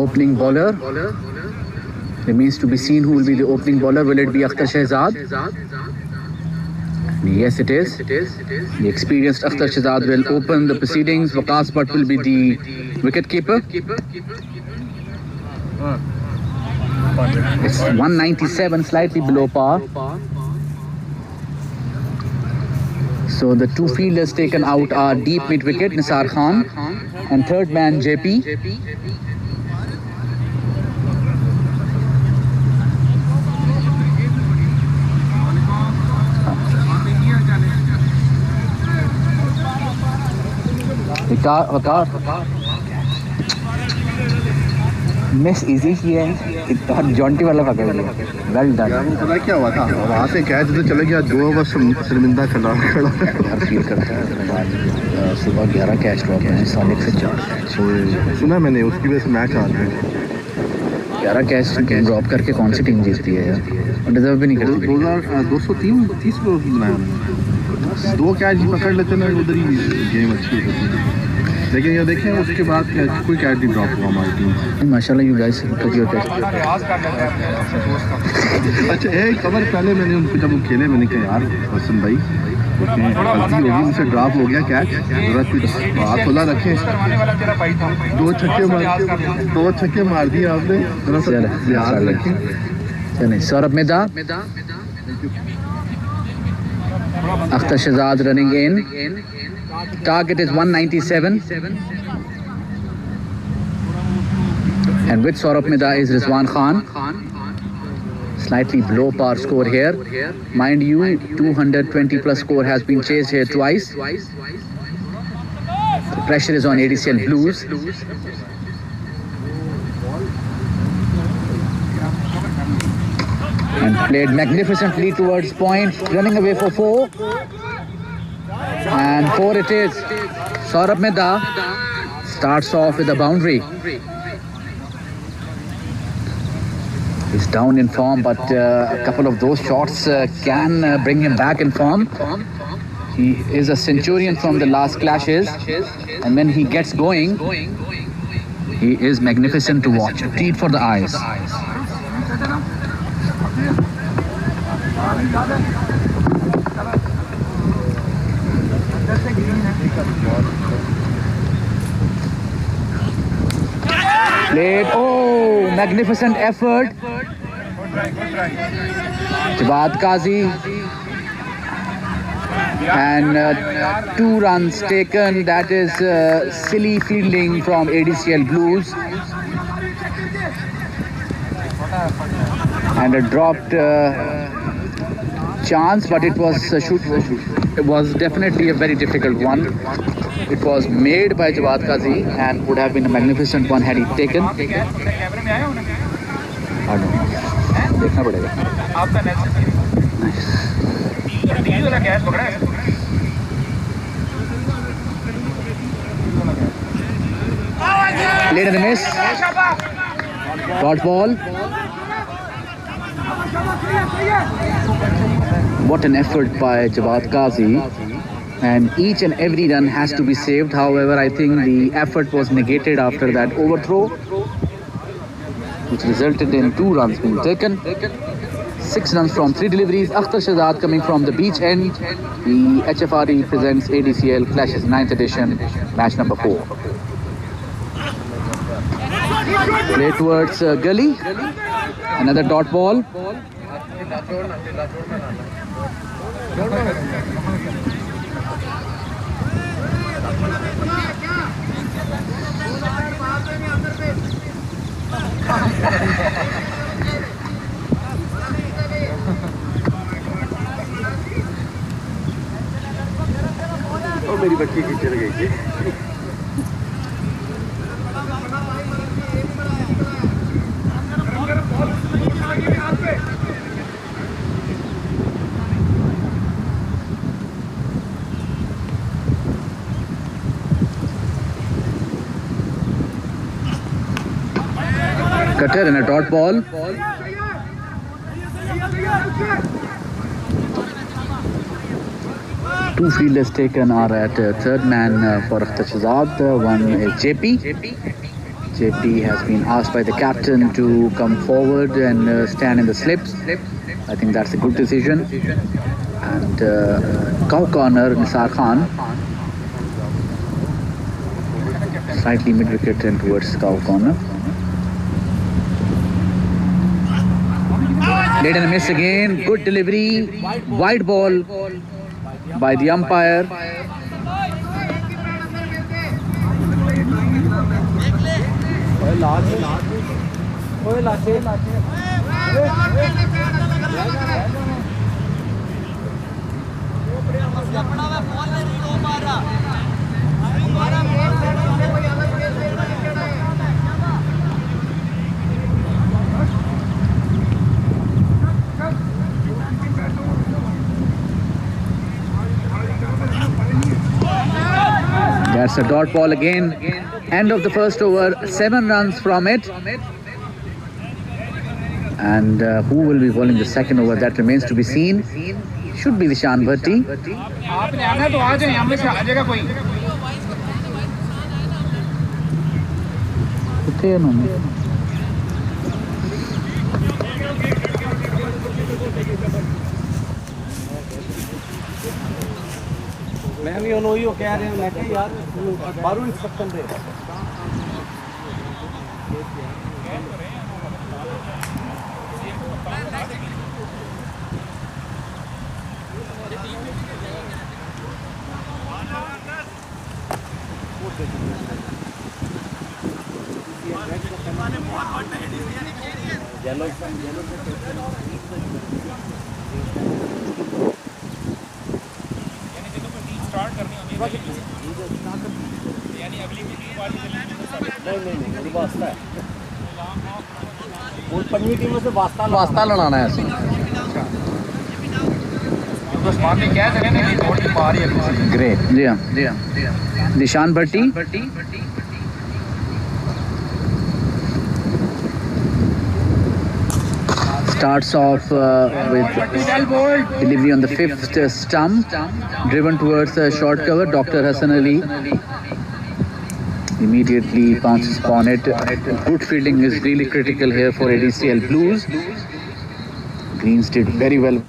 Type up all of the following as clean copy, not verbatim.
opening bowler. Remains to be seen who will be the opening bowler. Will it be Akhtar Shahzad? Yes, it is. The experienced Akhtar Shahzad will open the proceedings. Waqas Butt will be the wicket keeper. It's 197, slightly below par. So the two fielders taken out are deep mid wicket Nisar Khan and third man JP. Miss easy किया है, Jonty वाला पकड़ लिया। Well done. पता क्या हुआ था, वहाँ से कैच तो चले गया, दो ओवर शर्मिंदा खड़ा फील करता है। सुबह 11 कैच ड्रॉप है, सॉलिड से 4 सुना मैंने, उसकी वजह से मैच आ रहा है। 11 कैच ड्रॉप करके कौन सी टीम जीतती है यार, डिजर्व भी नहीं करती। 2230 को बनाया, 2 कैच पकड़ लेते ना, उधर ही गेम अच्छी होती है। लेकिन ये देखें उसके बाद कोई कैच नहीं ड्रॉप हुआ हमारी टीम। माशाल्लाह you guys took your catch. अच्छा एक खबर, पहले मैंने उनको जब वो खेले मैंने कहा यार हसन भाई गलती होगी, उनसे ड्रॉप हो गया कैच, जरा कुछ हाथ खुला रखें। 2 छक्के मार दिए आपने, जरा सा ध्यान रखें। चलें Saurabh Mehta, Akhtar Shahzad running in. Target is 197. And with Saurabh Mida is Rizwan Khan. Slightly below par score here. Mind you, 220 plus score has been chased here twice. The pressure is on ADCL Blues. And played magnificently towards point, running away for 4. And 4 it is. Saurabh Mehta starts off with a boundary. He's down in form, but a couple of those shots can bring him back in form. He is a centurion from the last clashes, and when he gets going, he is magnificent to watch. A treat for the eyes. Played, oh, magnificent effort. Jawad Qazi, and 2 runs taken. That is silly fielding from ADCL Blues, and a dropped chance, but it was it was definitely a very difficult one. It was made by Jawad Qazi and would have been a magnificent one had he taken. देखना पड़ेगा। Played in the miss. Dot ball. What an effort by Jawad Qazi. And each and every run has to be saved. However, I think the effort was negated after that overthrow, which resulted in 2 runs being taken. 6 runs from 3 deliveries. Akhtar Shahzad coming from the beach end. The HFRE presents ADCL Clashes 9th edition, match number 4. Play towards Gully. Another dot ball. और मेरी बच्ची की चल गई थी। Cutter and a dot ball. Two fielders taken are at third man for Akhtar Shahzad. One is JP. JP has been asked by the captain to come forward and stand in the slips. I think that's a good decision. And cow corner, Nisar Khan. Slightly mid-wicket and towards cow corner. Late and a miss again. Good delivery. Wide ball by the umpire. That's a dot ball again. End of the first over, 7 runs from it. And who will be bowling the second over? That remains to be seen. Should be Dishan Bhatti. मैं भी उन्होंने कह रहे हैं मैं कि यार बारू इंस्ट्रक्शन दे नहीं वास्ता है और पंजी टीम से वास्ता लड़ाना है ऐसे ग्रेट जी हाँ निशान भट्टी starts off with delivery on the 5th stump, driven towards a short cover. Dr. Hassan Ali immediately pounces upon it. Good fielding is really critical here for ADCL Blues. Greens did very well.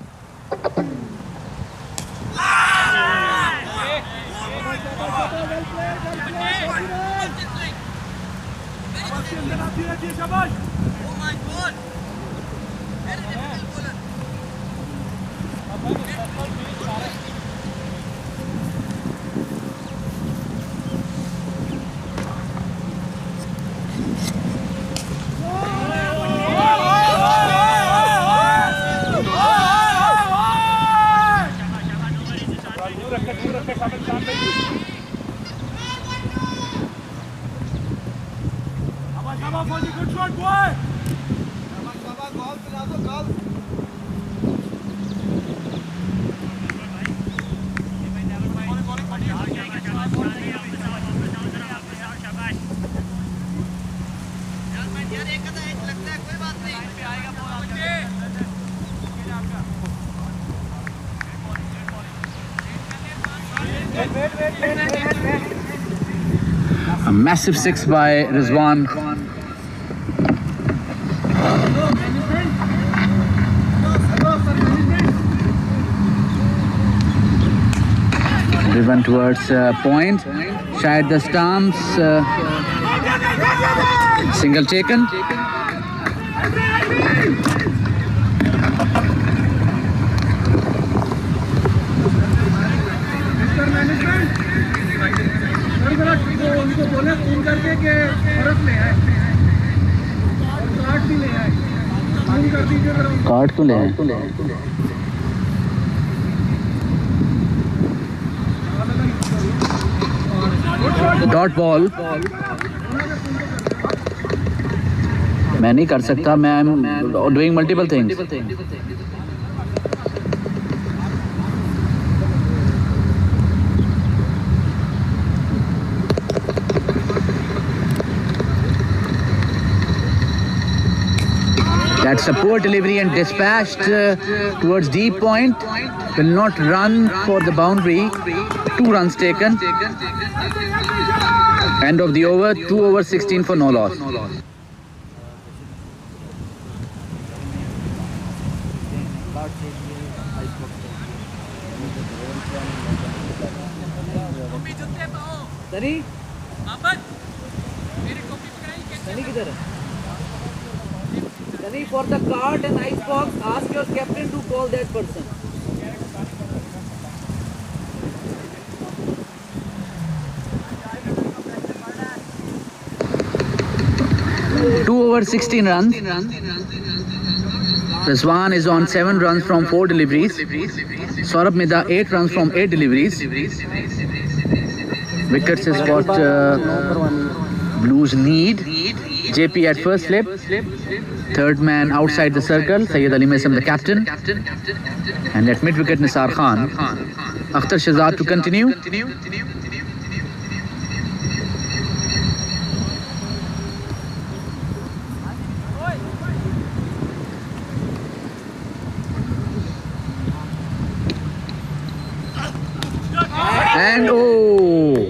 A massive 6 by Rizwan. Driven towards point. Shayad the stumps. Single taken. उनको बोले phone करके कि बर्फ ले आए और card भी ले आए फोन कर दीजिए कार्ड तो ले आए डॉट बॉल मैं नहीं कर सकता मैं doing multiple things That's a poor delivery and dispatched towards deep point. Will not run for the boundary. 2 runs taken. End of the over. 2 over 16 for no loss. Sunny? Sunny किधर है? Sunny, for the cart and ice box, ask your captain to call that person. Two over 16 runs. Rizwan is on 7 runs from 4 deliveries. Saurabh Mida 8 runs from 8 deliveries. Wickets is what Blues need. JP at first slip. Third man outside the circle, Sayyid Ali Mesam, the captain. And at mid wicket, Nisar Khan. Akhtar Shahzad to continue. And oh,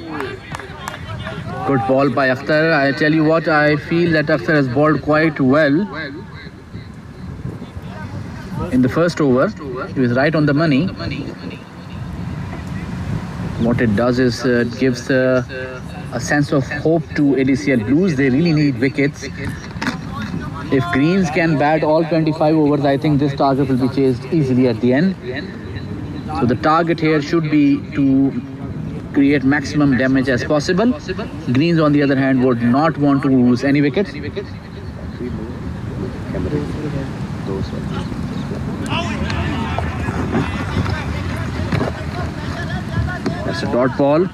good ball by Akhtar. I tell you what, I feel that Akhtar has bowled quite well in the first over. He was right on the money. What it does is it gives a sense of hope to ADCL Blues. They really need wickets. If Greens can bat all 25 overs, I think this target will be chased easily at the end. So the target here should be to create maximum damage as possible. Greens, on the other hand, would not want to lose any wickets. That's a dot ball.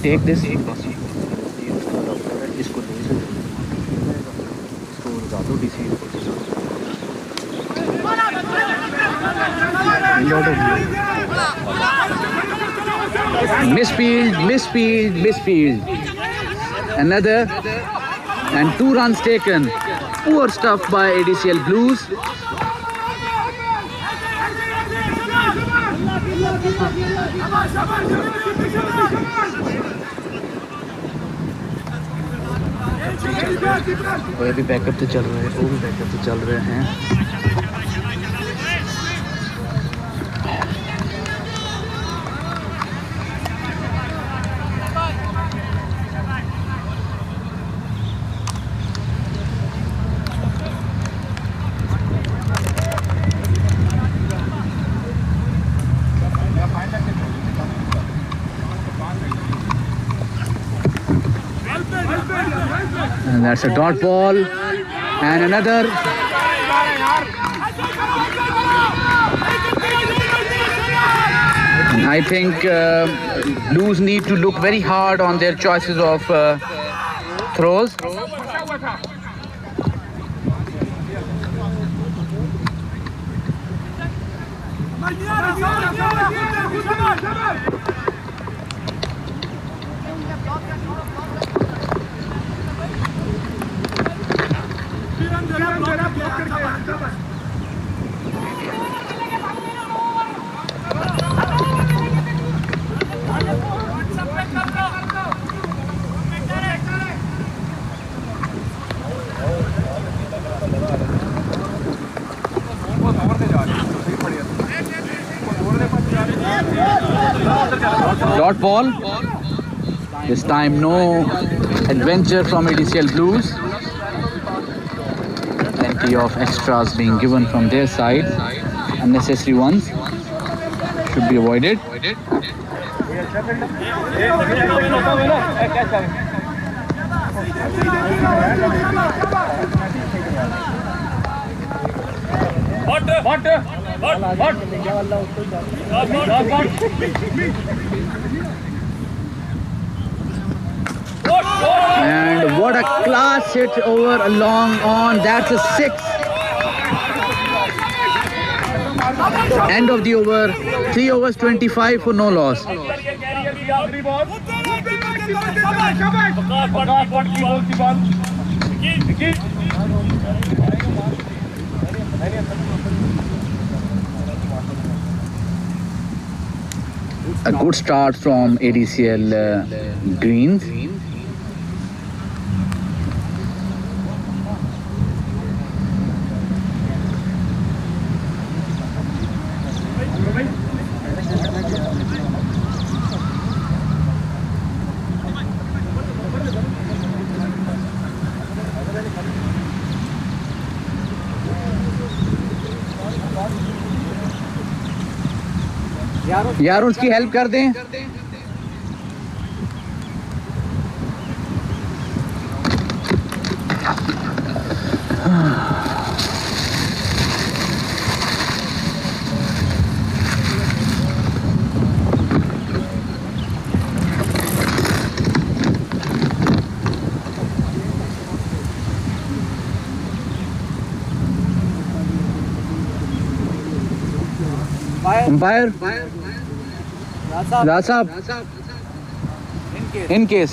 Take this. Misfield. Another, and 2 runs taken. Poor stuff by ADCL Blues. वो भी backup तो चल रहे हैं, वो भी backup तो चल रहे हैं. And that's a dot ball. And another. And I think Blues need to look very hard on their choices of throws. Dot ball. This time no adventure from ADCL Blues. Plenty of extras being given from their side. Unnecessary ones should be avoided. And what a class hit over a long on. That's a 6. End of the over. 3 overs 25 for no loss. A good start from ADCL Greens. यार उसकी help कर दें. Umpire. Raj Saab. In case.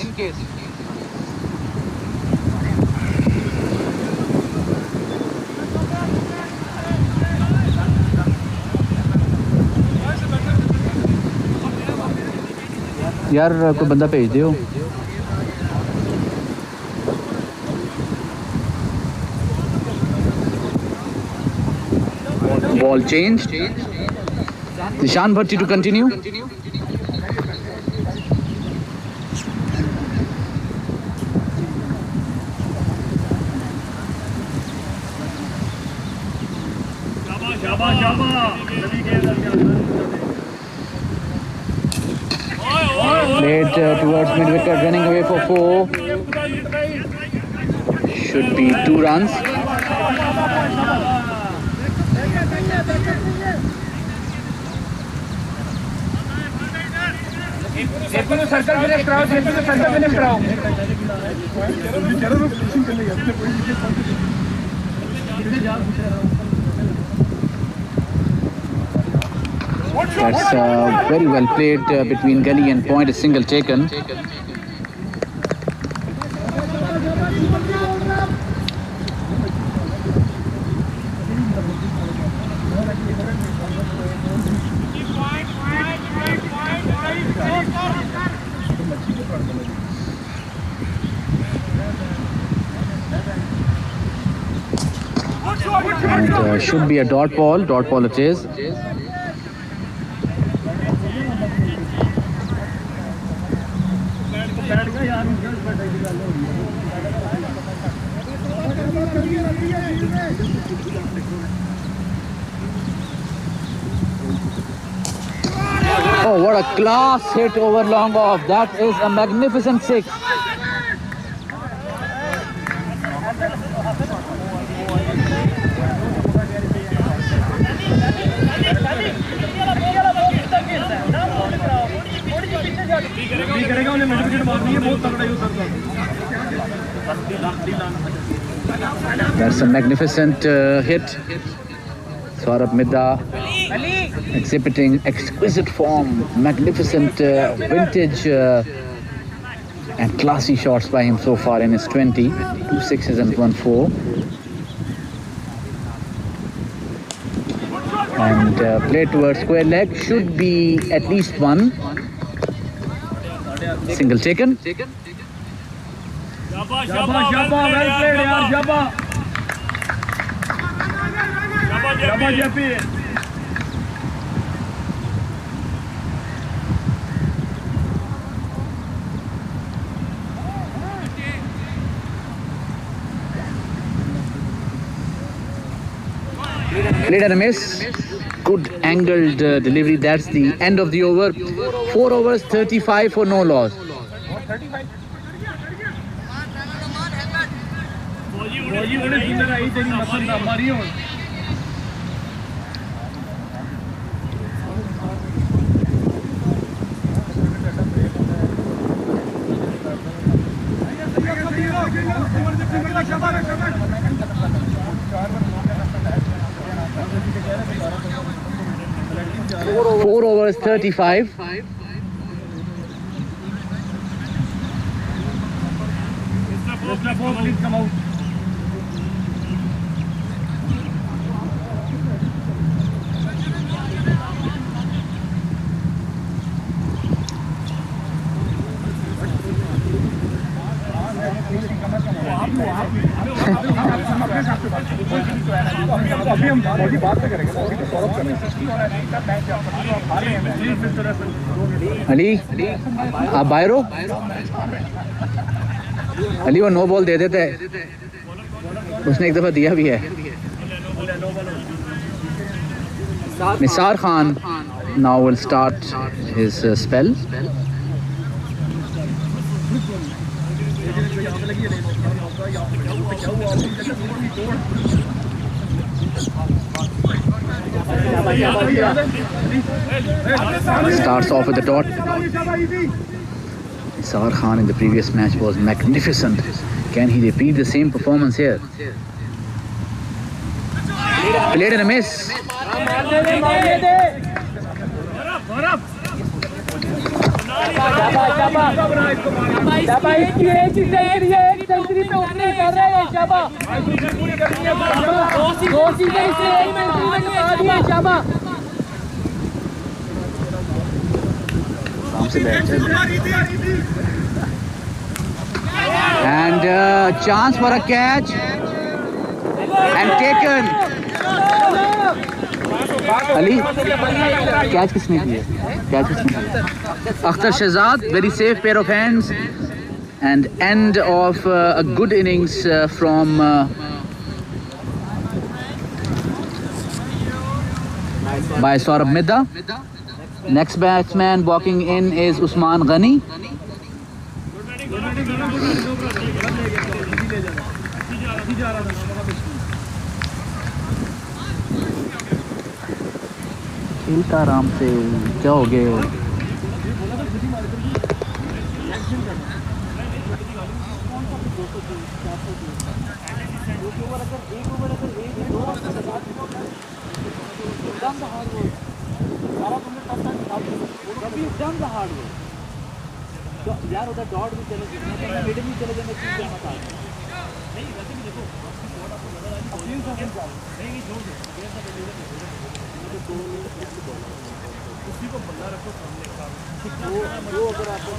यार कोई बंदा भेज दियो. Ball changed. Dishan Bhatti to continue. Played towards mid wicket, running away for 4. Should be 2 runs. Circle finish कराओ, सर्कल फिनिश कराओ. That's very well played between gully and point. A single taken. And should be a dot ball. Dot ball it is. Oh, what a class hit over long off. That is a magnificent 6. That's a magnificent hit. Saurabh Midha exhibiting exquisite form, magnificent vintage and classy shots by him so far in his 20. 2 6s and 1 4. And play towards square leg, should be at least 1. Single taken. Jabba, well played, yaar, Jabba. Jabba, Jeffy. Played and a miss. Good angled delivery. That's the end of the over. 4 overs, 35 for no loss. 4 overs 35. Ali आप बाहर हो? अली वो no ball दे देते है, उसने एक दफा दिया भी है। Nisar Khan now will start his spell. Starts off with the dot. Nisar Khan in the previous match was magnificent. Can he repeat the same performance here? Played and a miss. And chance for a catch and taken. Ali, catch किसने किया? Catch किसने किया? Akhtar Shahzad, very safe pair of hands, and end of a good innings from by Saurabh Midha. Next batsman walking in is Usman Ghani. खेलता आराम से, क्या हो गए? यार उधर डॉट भी चले गए, मिडिल भी चले गए, मैं चीज क्या बता नहीं वैसे भी देखो उसी को बंदा रखो सामने का वो अगर आपको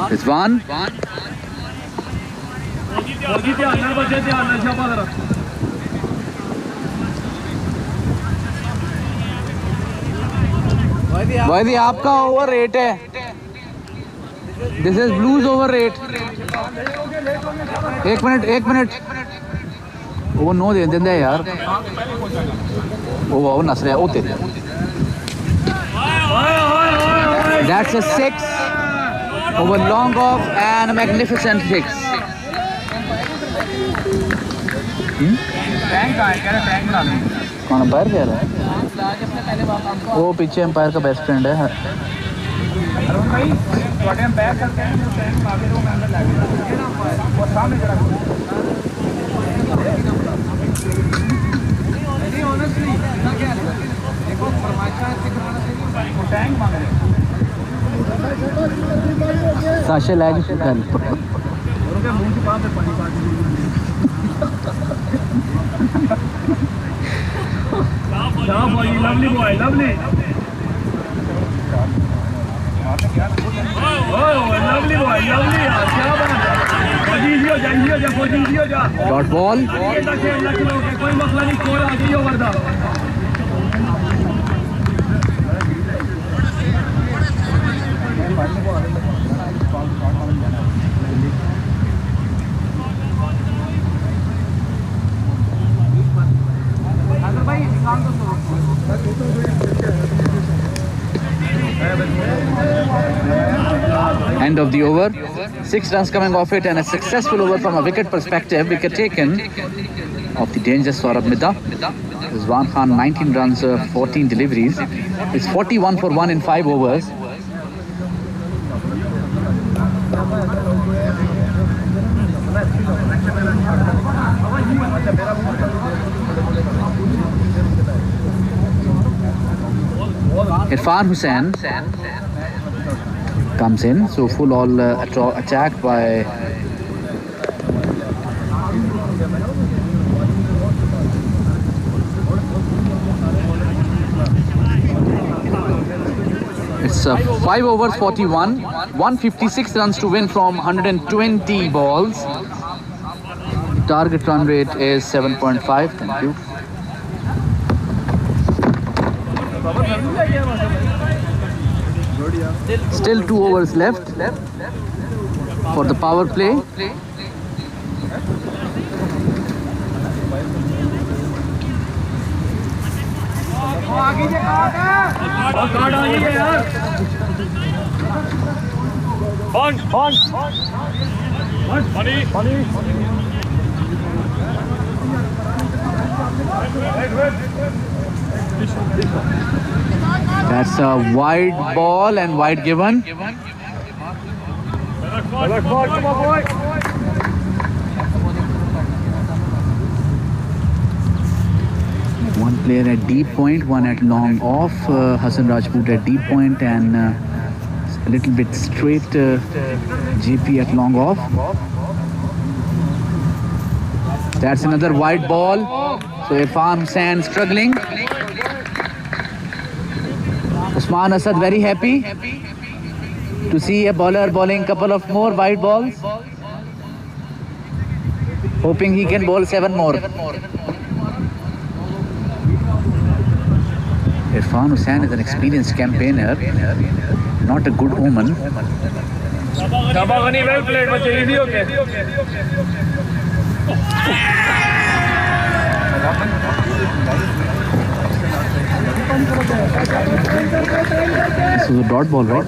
Rizwan. भाई आपका ओवर रेट है. This is blues over rate. एक मिनट वो नो दे देंगे यार. वो नस रहा है. ओ तेरे that's a 6 over long off and a magnificent 6. कौन अंपायर कह रहा है? वो पीछे अंपायर का बेस्ट फ्रेंड है. Sachet lag gun lovely boy, lovely. Oh, lovely boy, lovely. क्या बात है? फौजी जा. Dot ball. कोई मसला नहीं, स्कोर आ गई ओवर दा. End of the over. 6 runs coming off it and a successful over from a wicket perspective. Wicket taken. of the dangerous Saurabh Midha. Rizwan Khan 19 runs, 14 deliveries. It's 41 for 1 in 5 overs. Irfan Hussain comes in, so full all attack by it's 5 overs 41, 156 runs to win from 120 balls. Target run rate is 7.5. Thank you. Still 2 overs left for the power play. That's a wide ball and wide given. One player at deep point, one at long off. Hassan Rajput at deep point and a little bit straight JP at long off. That's another wide ball. So Irfan Hussain struggling. Usman Asad very happy to see a bowler bowling couple of more wide balls, hoping he can bowl 7 more. Irfan Hussain is an experienced campaigner, not a good omen. well played, easy okay. This is a dot ball, right?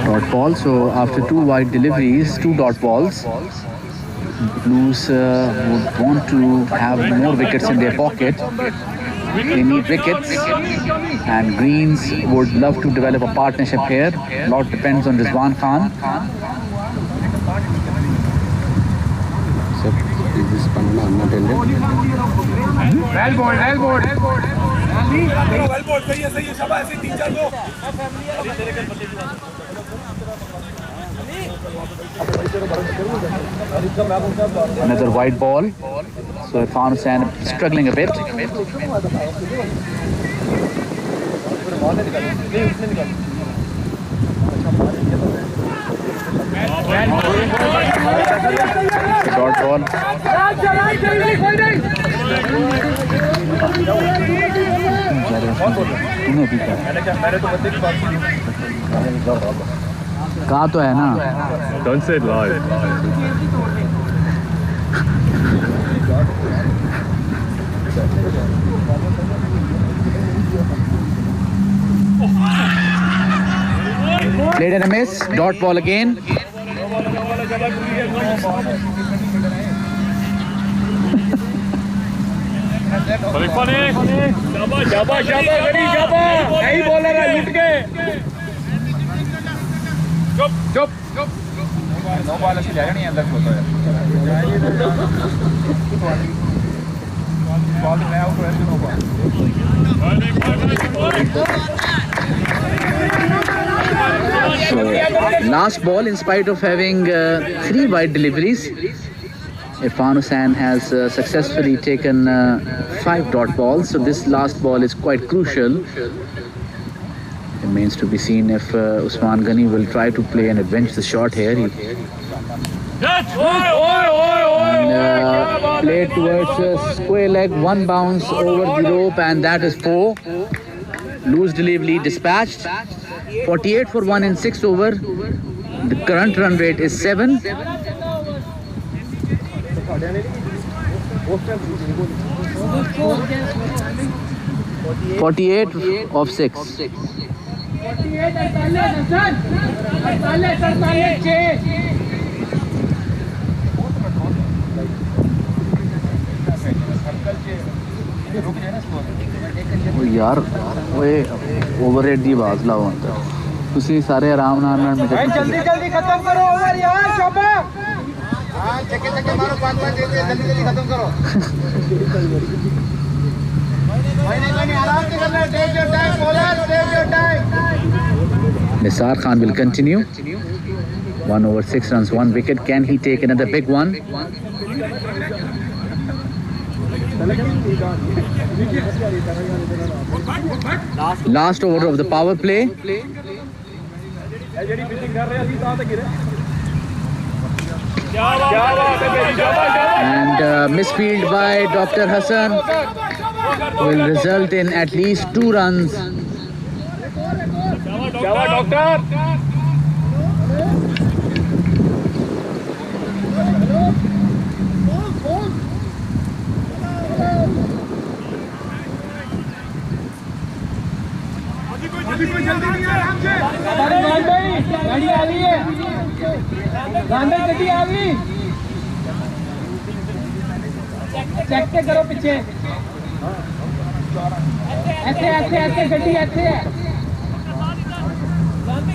Dot ball. So after 2 wide deliveries, 2 dot balls. Blues would want to have more wickets in their pocket. They need wickets, and Greens would love to develop a partnership here. A lot depends on Rizwan Khan. So is this Panna unattended? Well bowled. Another wide ball. So Irfan Hussain struggling a bit. Dot ball. कहा तो है ना? Don't say it live. Played and a miss. Dot ball again. नहीं बोल रहा लुट के चुप नो बॉल ऐसे जाएगा नहीं अंदर होता है बॉल में आउट है no ball So, last ball, in spite of having 3 wide deliveries, Irfan Hussain has successfully taken 5 dot balls. So this last ball is quite crucial. Remains to be seen if Usman Ghani will try to play and avenge the shot here. Play towards square leg, 1 bounce over the rope, and that is 4. Loose delivery dispatched. 48 for 1 in 6 over. The current run rate is 7. 48 of 6. 48 48 ਉਹ ਯਾਰ ਓਏ ਓਵਰਰੇਟ ਦੀ ਆਵਾਜ਼ ਲਾਓ ਅੰਦਰ ਤੁਸੀਂ ਸਾਰੇ ਆਰਾਮ ਨਾਲ जल्दी जल्दी खत्म करो ओवर यार शाबाश हां चक्के चक्के मारो 5 दे जल्दी जल्दी खत्म करो नहीं आराम से करना take your time bowler take your time Nisar Khan will continue. 1 over 6 runs, 1 wicket. Can he take another big one? Last over of the power play. And misfield by Dr. Hassan will result in at least 2 runs. गाड़ी आ रही है गांधी गड्डी आ गई check के करो पीछे ऐसे ऐसे ऐसे गड्डी ऐसे है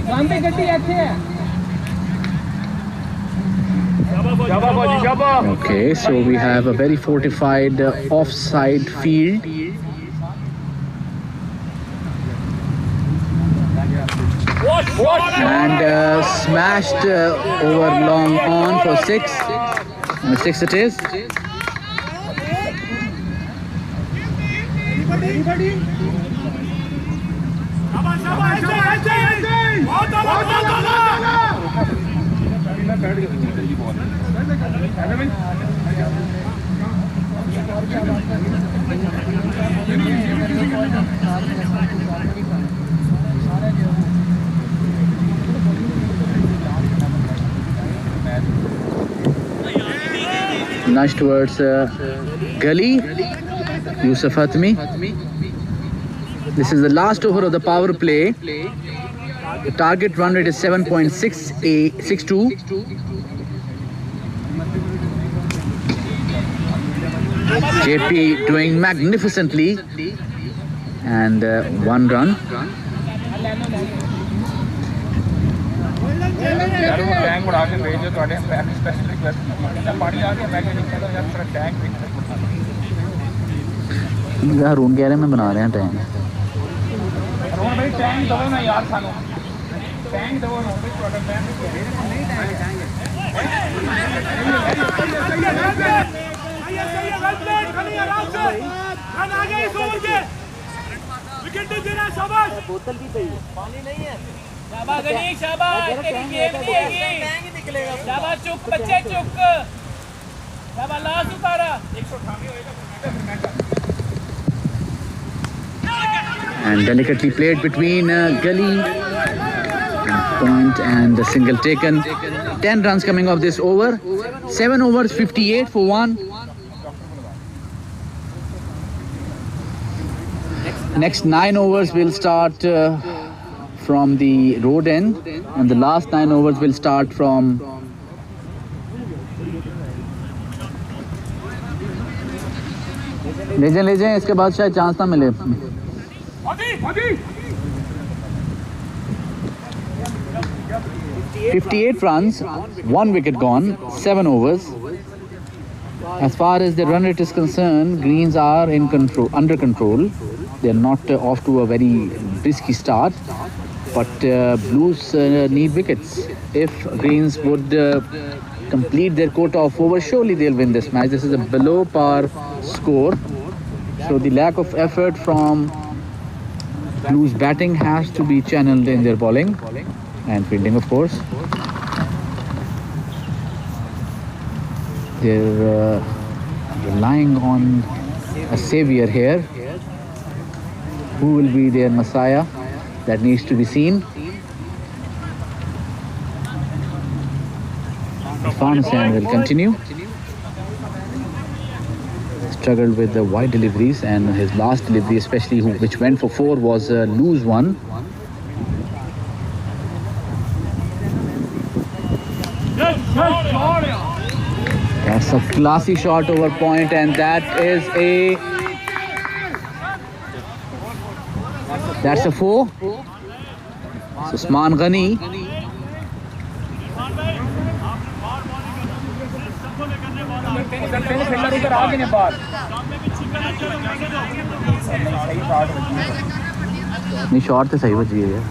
गांधी गड्डी ऐसे है Okay, so we have a very fortified offside field. And smashed over long on for 6. 6 it is. Nice towards Gully, Yusuf Hatmi. This is the last over of the power play. The target run rate is 7.62. JP doing magnificently and 1 run. Tank बढ़ा के भेजो थोड़े special request पानी आ गया मैं क्या यार थोड़ा टैंक यार रूम कह रहे हैं मैं बना रहे हैं टैंक रोहन भाई टैंक दो ना यार सानू टैंक दो ना भाई थोड़ा टैंक नहीं टैंक खाली आराम से रन आ गए इस ओवर के विकेट दे देना शाबाश बोतल भी चाहिए पानी नहीं है शाबाश गनी शाबाश तेरी गेम नहीं हैगी निकलेगा शाबाश चुप बच्चे चुप शाबाश लास्ट उतारा 198 होएगा and delicately played between Gully point and the single taken. 10 runs coming off this over. 7 overs, 58 for 1. Next 9 overs will start from the road end, and the last 9 overs will start from ले जाएं इसके बाद शायद chance ना मिले. 58 runs, 1 wicket gone, 7 overs. As far as the run rate is concerned, Greens are in control, under control. They are not off to a very risky start, but Blues need wickets. If Greens would complete their quota of overs, surely they'll win this match. This is a below par score, so the lack of effort from Blues batting has to be channeled in their bowling and fielding, of course. They're relying on a savior here. Who will be their messiah? That needs to be seen. Irfan Hussain will continue. Struggled with the wide deliveries, and his last delivery, especially which went for 4, was a loose one. That's a classy shot over point, and that's a 4. So Usman Ghani नहीं shot तो सही बच गई है.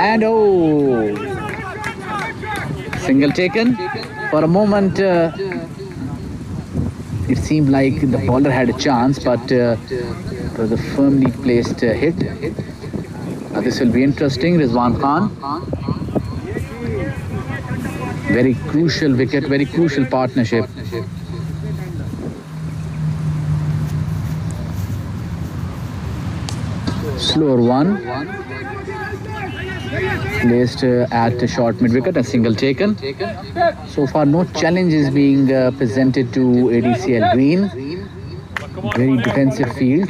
And single taken. For a moment it seemed like the bowler had a chance, but it was a firmly placed hit. This will be interesting. Rizwan Khan, very crucial wicket, very crucial partnership. Slower one, placed at a short mid wicket, a single taken. So far no challenge is being presented to ADCL Green. Very defensive field.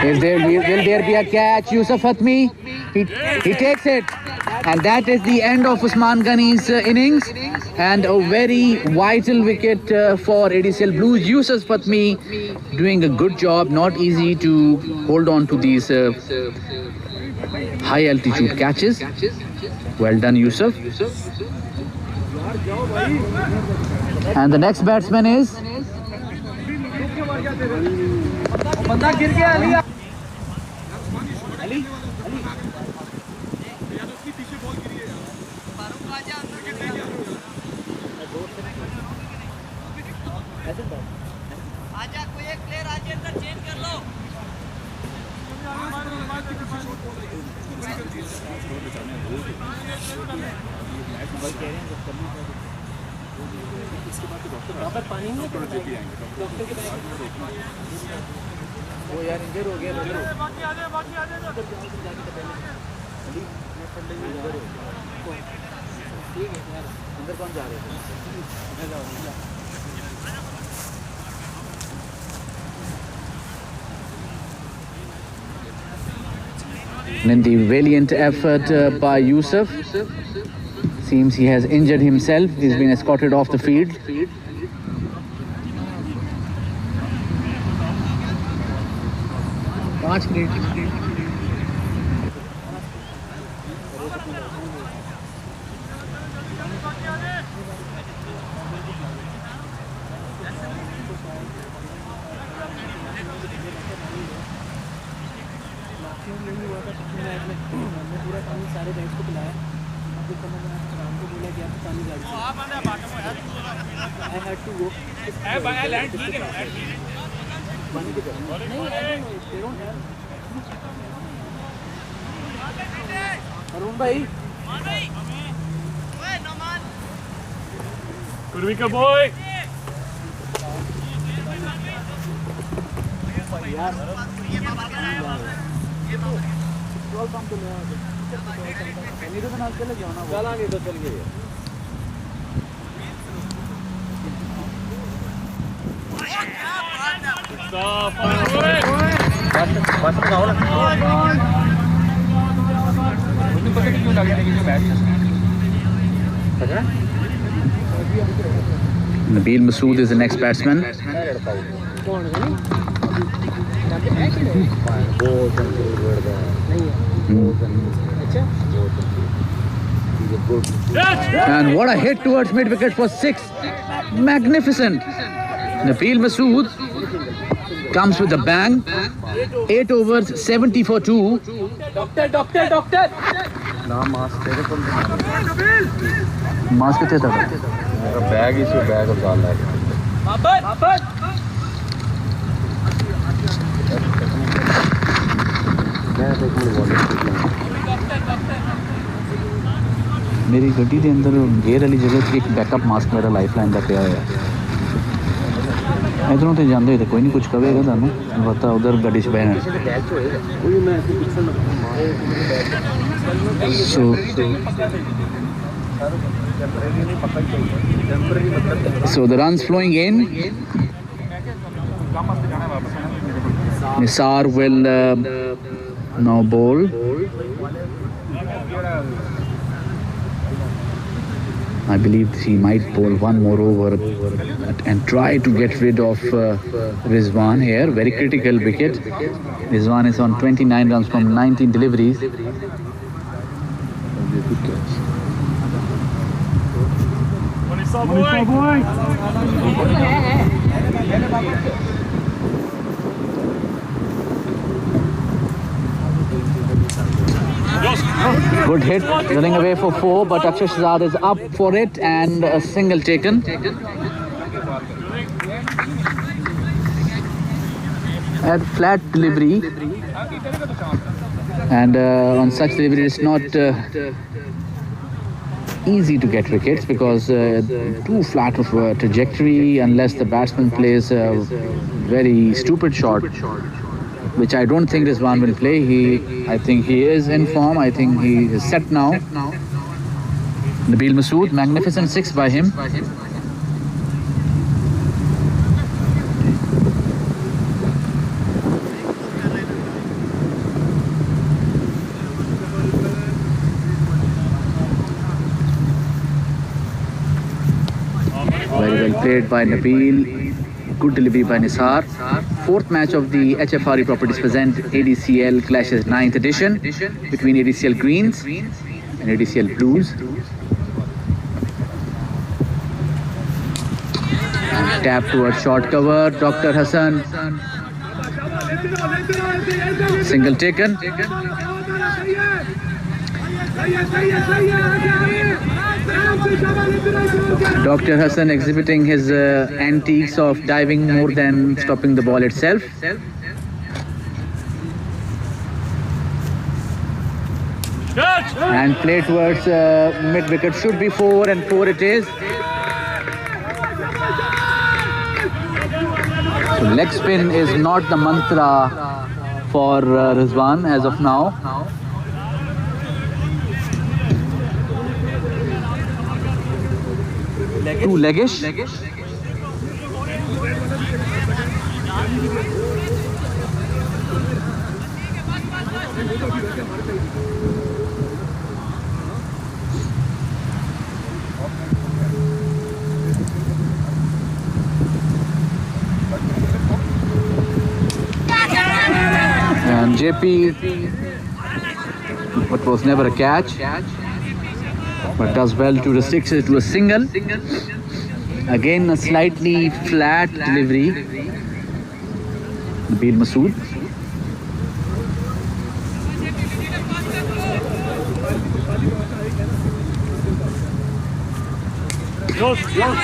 Will there be a catch? Yusuf Fatmi, he takes it, and that is the end of Usman Ghani's innings, and a very vital wicket for ADCL Blues. Yusuf Fatmi doing a good job. Not easy to hold on to these high altitude catches. Well done, Yusuf. And the next batsman is आजा कोई एक player आजे अंदर change कर लो. Doctor पानी नहीं doctor के वो यार इंजर हो गया. बाकी आ जाए ठीक है यार. अंदर कौन जा रहे हैं? in the valiant effort by Yusuf. Seems he has injured himself. He's been escorted off the field. Arun भाई Kurvika boy. चलांगे तो चल गए. Nabil Masood is the next batsman. And what a hit towards mid wicket for 6. Magnificent. Nabil Masood comes with a bang. 8 overs, 70 for 2. Doctor नाम mask तेरे को mask कितने था मेरा बैग इसी बैग और डाल है मेरी गड्डी के अंदर गेयर वाली जगह एक बैकअप मास्क मेरा लाइफलाइन का पिया है इधरों तो जाते तो कोई नहीं कुछ कहेगा थानू पता उधर गड्डी च बहना so the runs flowing in. Nisar will now bowl. I believe he might bowl one more over and try to get rid of Rizwan here. Very critical wicket. Rizwan is on 29 runs from 19 deliveries. Good hit, running away for 4, but Akshar Shahzad is up for it and a single taken. At flat delivery, and on such delivery it's not easy to get wickets because too flat of a trajectory unless the batsman plays a very stupid shot, which I don't think Rizwan will play. I think he is in form. I think he is set now. Nabil Masood, magnificent 6 by him. Very well played by Nabil. Good delivery by Nisar. Fourth match of the HFRE Properties present ADCL Clashes 9th edition between ADCL Greens and ADCL Blues. Tap towards short cover. Dr. Hassan. Single taken. Dr. Hassan exhibiting his antiques of diving more than stopping the ball itself. And play towards mid wicket, should be 4 and 4 it is. So leg spin is not the mantra for Rizwan as of now. Too leggish. And JP, but was never a catch, but does well to restrict it to a single. Again a slightly flat delivery. Nabil Masood.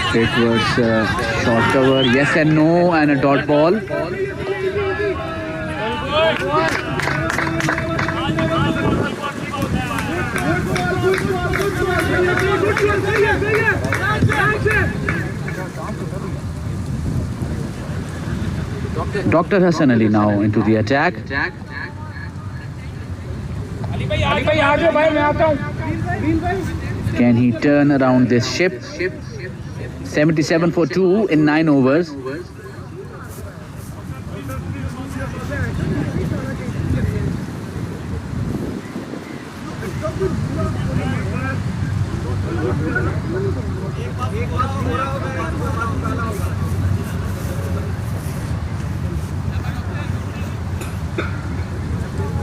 Straight towards short cover, yes and no, and a dot ball. Dr. Hassan Ali now into the attack. Can he turn around this ship? 77 for 2 in 9 overs.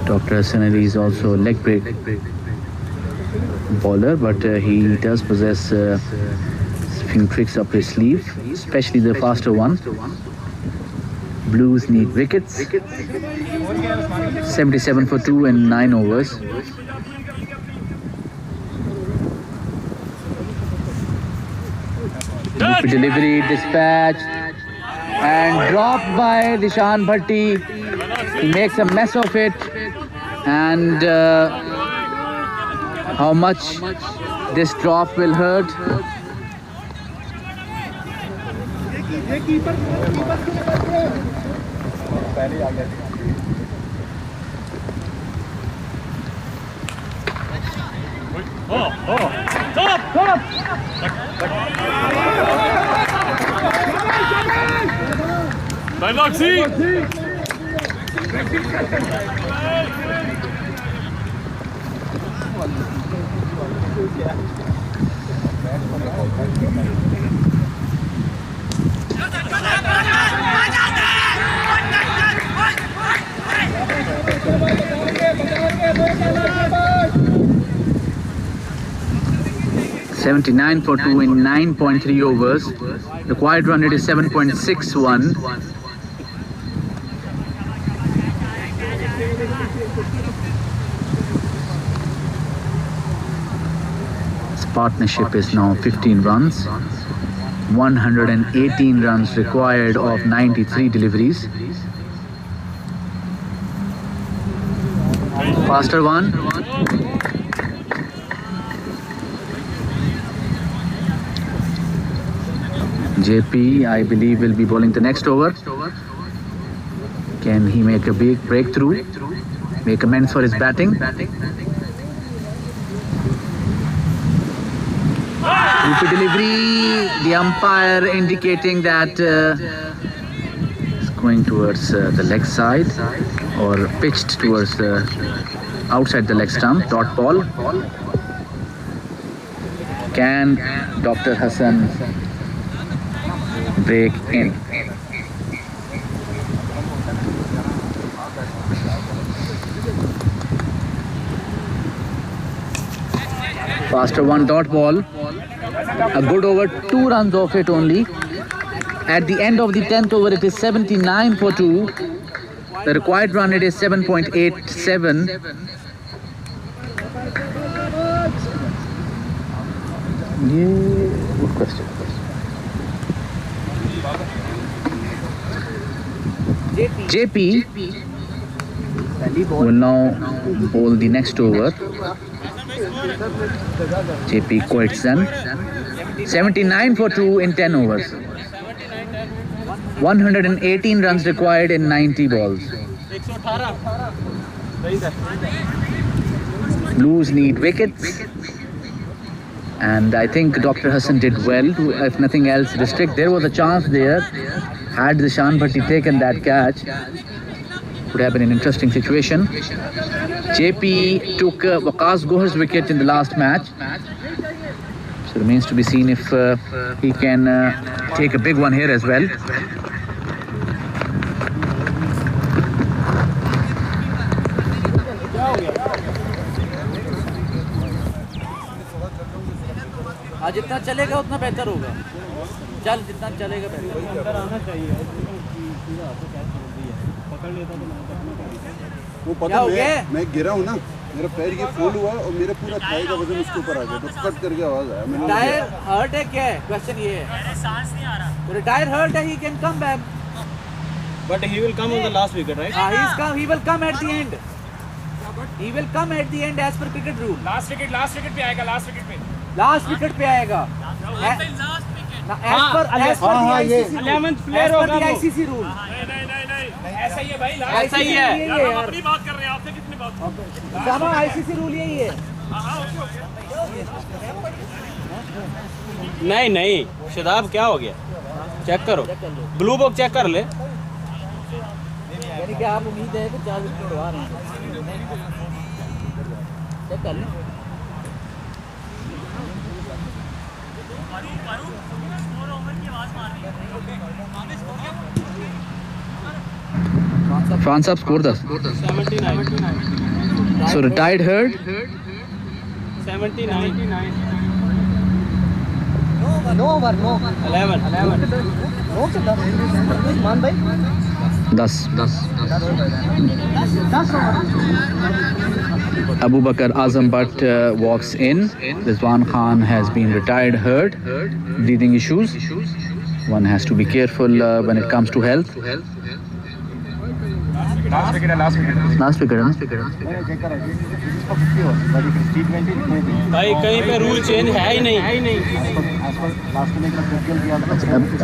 Dr. Hassan Ali is also a leg break bowler, but he does possess a few tricks up his sleeve, especially the faster one. Blues need wickets. 77 for 2 in 9 overs. Loopy delivery, dispatch, and dropped by Dishan Bhatti. He makes a mess of it, and how much this drop will hurt. $79 for 2 in 9.3 overs. Required run rate is 7.61. This partnership is now 15 runs. 118 runs required of 93 deliveries. Faster one. JP, I believe, will be bowling the next over. Can he make a big breakthrough? Make amends for his batting? Loopy delivery. The umpire indicating that it's going towards the leg side, or pitched towards the outside the leg stump. Dot ball. Can Dr. Hassan break in? Faster one, dot ball. A good over, 2 runs off it only. At the end of the 10th over, it is 79 for 2. The required run rate is 7.87. Yeah, good question. JP will now bowl the next over. JP quits them. 79 for 2 in 10 overs. 118 runs required in 90 balls. Blues need wickets, and I think Dr. Hassan did well to, if nothing else, restrict. There was a chance there. Had Dishan Bhatti taken that catch, would have been an interesting situation. JP took Waqas Gohar's wicket in the last match. So remains to be seen if he can take a big one here as well. आज जितना चलेगा उतना बेहतर होगा। चल जितना चलेगा बेहतर। अंदर आना चाहिए। पकड़ लेता तो वो पता मैं गिरा हूँ ना, मेरा पैर ये फूल हुआ और मेरे पूरा थाई का वजन उसके ऊपर आ गया, तो कट करके आवाज आया। मैंने टायर हर्ट है क्या है? क्वेश्चन ये है। मेरे सांस नहीं आ रहा। मेरा टायर हर्ट है, he can come back. But he will come on the last wicket, right? He will come at the end. He will come at the end as per cricket rule. Last wicket पे आएगा, last wicket पे। Last wicket पे आएगा। as per the 11th player होगा वो। ICC rule। नहीं, ऐसा ही है भाई। ऐसा ही है। हम अपनी बात कर रहे हैं, आपसे कितनी बात? जानो ICC रूल यही है। नहीं शदाब क्या हो गया? चेक करो, ब्लू बुक चेक कर ले। यानी कि आप उम्मीद है कि 4 विकेट उड़ा रहे हैं। चेक कर लें। Fan Saab score 10. 79. So retired herd. 79. No over, no. 11. No, मान भाई। Abu Bakr Azam Butt walks in. Rizwan Khan has been retired hurt, breathing issues. One has to be careful when it comes to health. Last wicket है, last wicket. Last wicket, huh? भाई कहीं पे rule change है ही नहीं।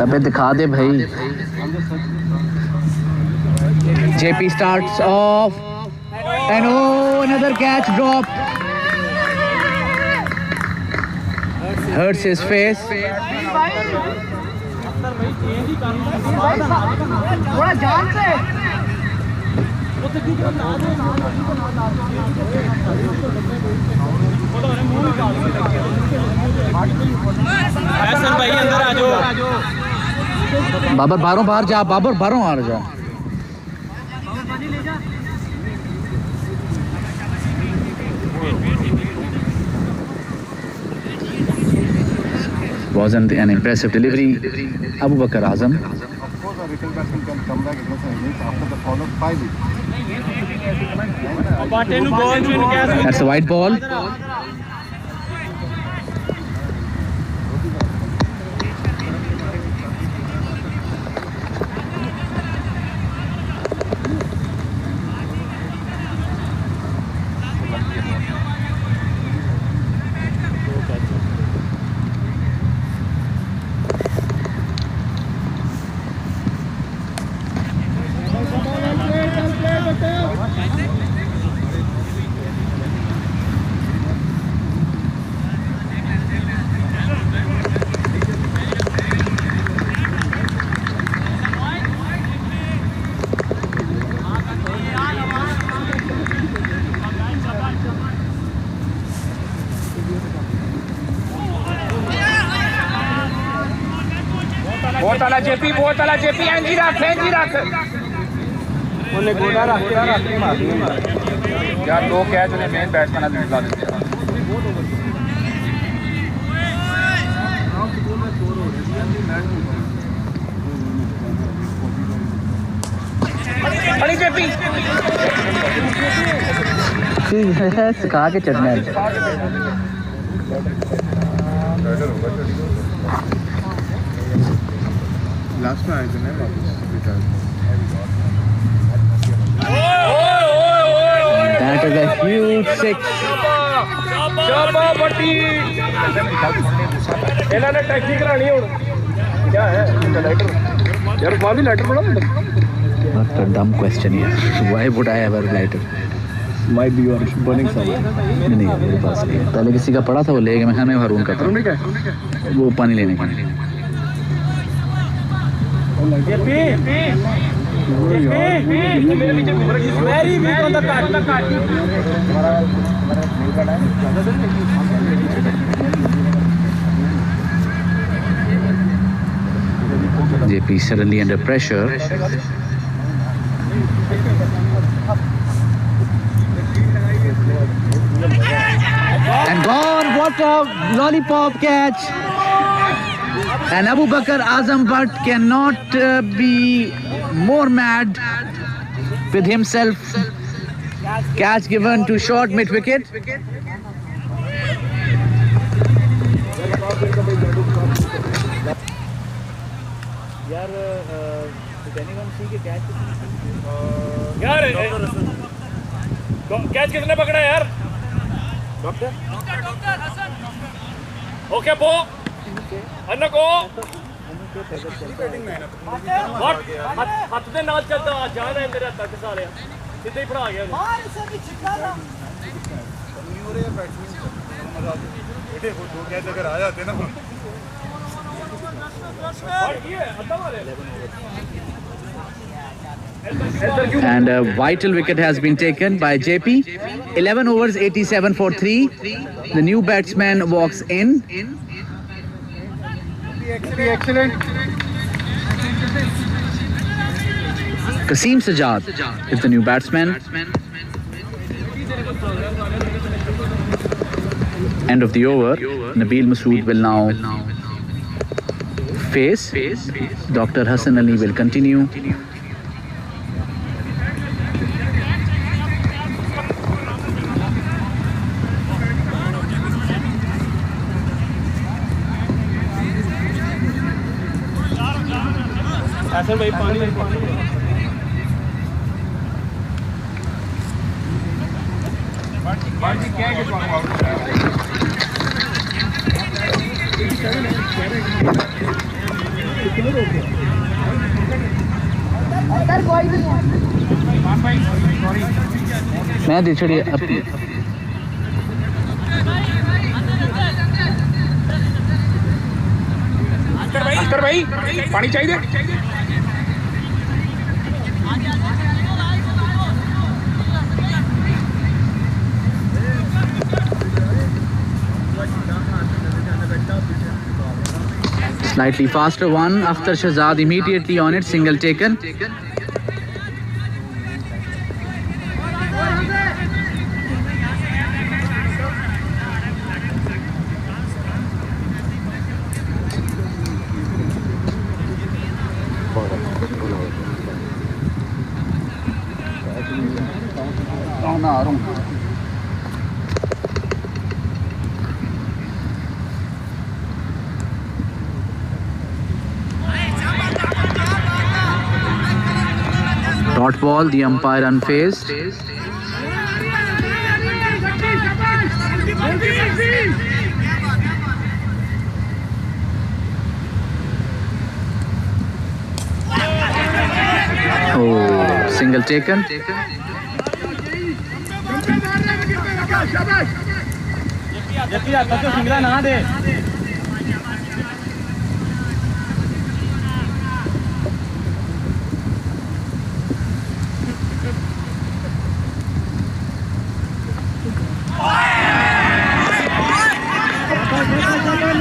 अबे दिखा दे भाई। JP starts off and oh, another catch dropped. Hurts his face. थोड़ा जान से हसन भाई अंदर आ जाओ। बाबर बाहरों बाहर जा, बाबर बाहरों आ जा। Wasn't an impressive delivery. Abu Bakr Azam. Of course, a retail batsman can come back against an innings after the fall of 5 wickets. That's a white ball. बहुत आला जेपी, बहुत आला जेपी। एंजी रख, एंजी रख। उन्हें गोला रख के मार यार। दो कैच उन्हें मेन बैट्समैन ने दिला दिए। बड़ी जेपी सिखा के चढ़ना है। लास्ट में आए थे ना वापस retire. That is a huge six. शाबा बटी। इन्होंने टैक्सी करानी है। क्या है लेटर? यार वहाँ भी लेटर पड़ा। What a dumb question here. Why would I ever lighter? Might be you are burning somewhere. नहीं मेरे पास नहीं है। पहले किसी का पड़ा था वो ले गया। मैं खाने हारून का था। वो पानी लेने का। Very weak on the card. JP suddenly under pressure. And gone. What a lollipop catch. And Abu Bakr Azam Butt cannot be more mad with himself. Catch given to short mid wicket. यार catch किसने पकड़ा यार? Doctor okay पो अन्ना को हथ दे नाल चलदा जान है मेरा तक सारे सीधे ही फड़ा गया बेटे वो दो कैच अगर आ जाते ना And a vital wicket has been taken by JP. 11 overs, 87 for 3. The new batsman walks in. Excellent. Kasim Sajjad is the new batsman. End of the over. Nabil Masood will now face. Dr. Hassan Ali will continue. ऐसे भाई पानी मैं दिछड़ी अपनी अंतर भाई पानी चाहिए slightly faster one. Akhtar Shahzad immediately on it, single taken. Dot ball, the umpire unfazed. Oh, single taken. Singla ना दे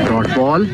Dot ball.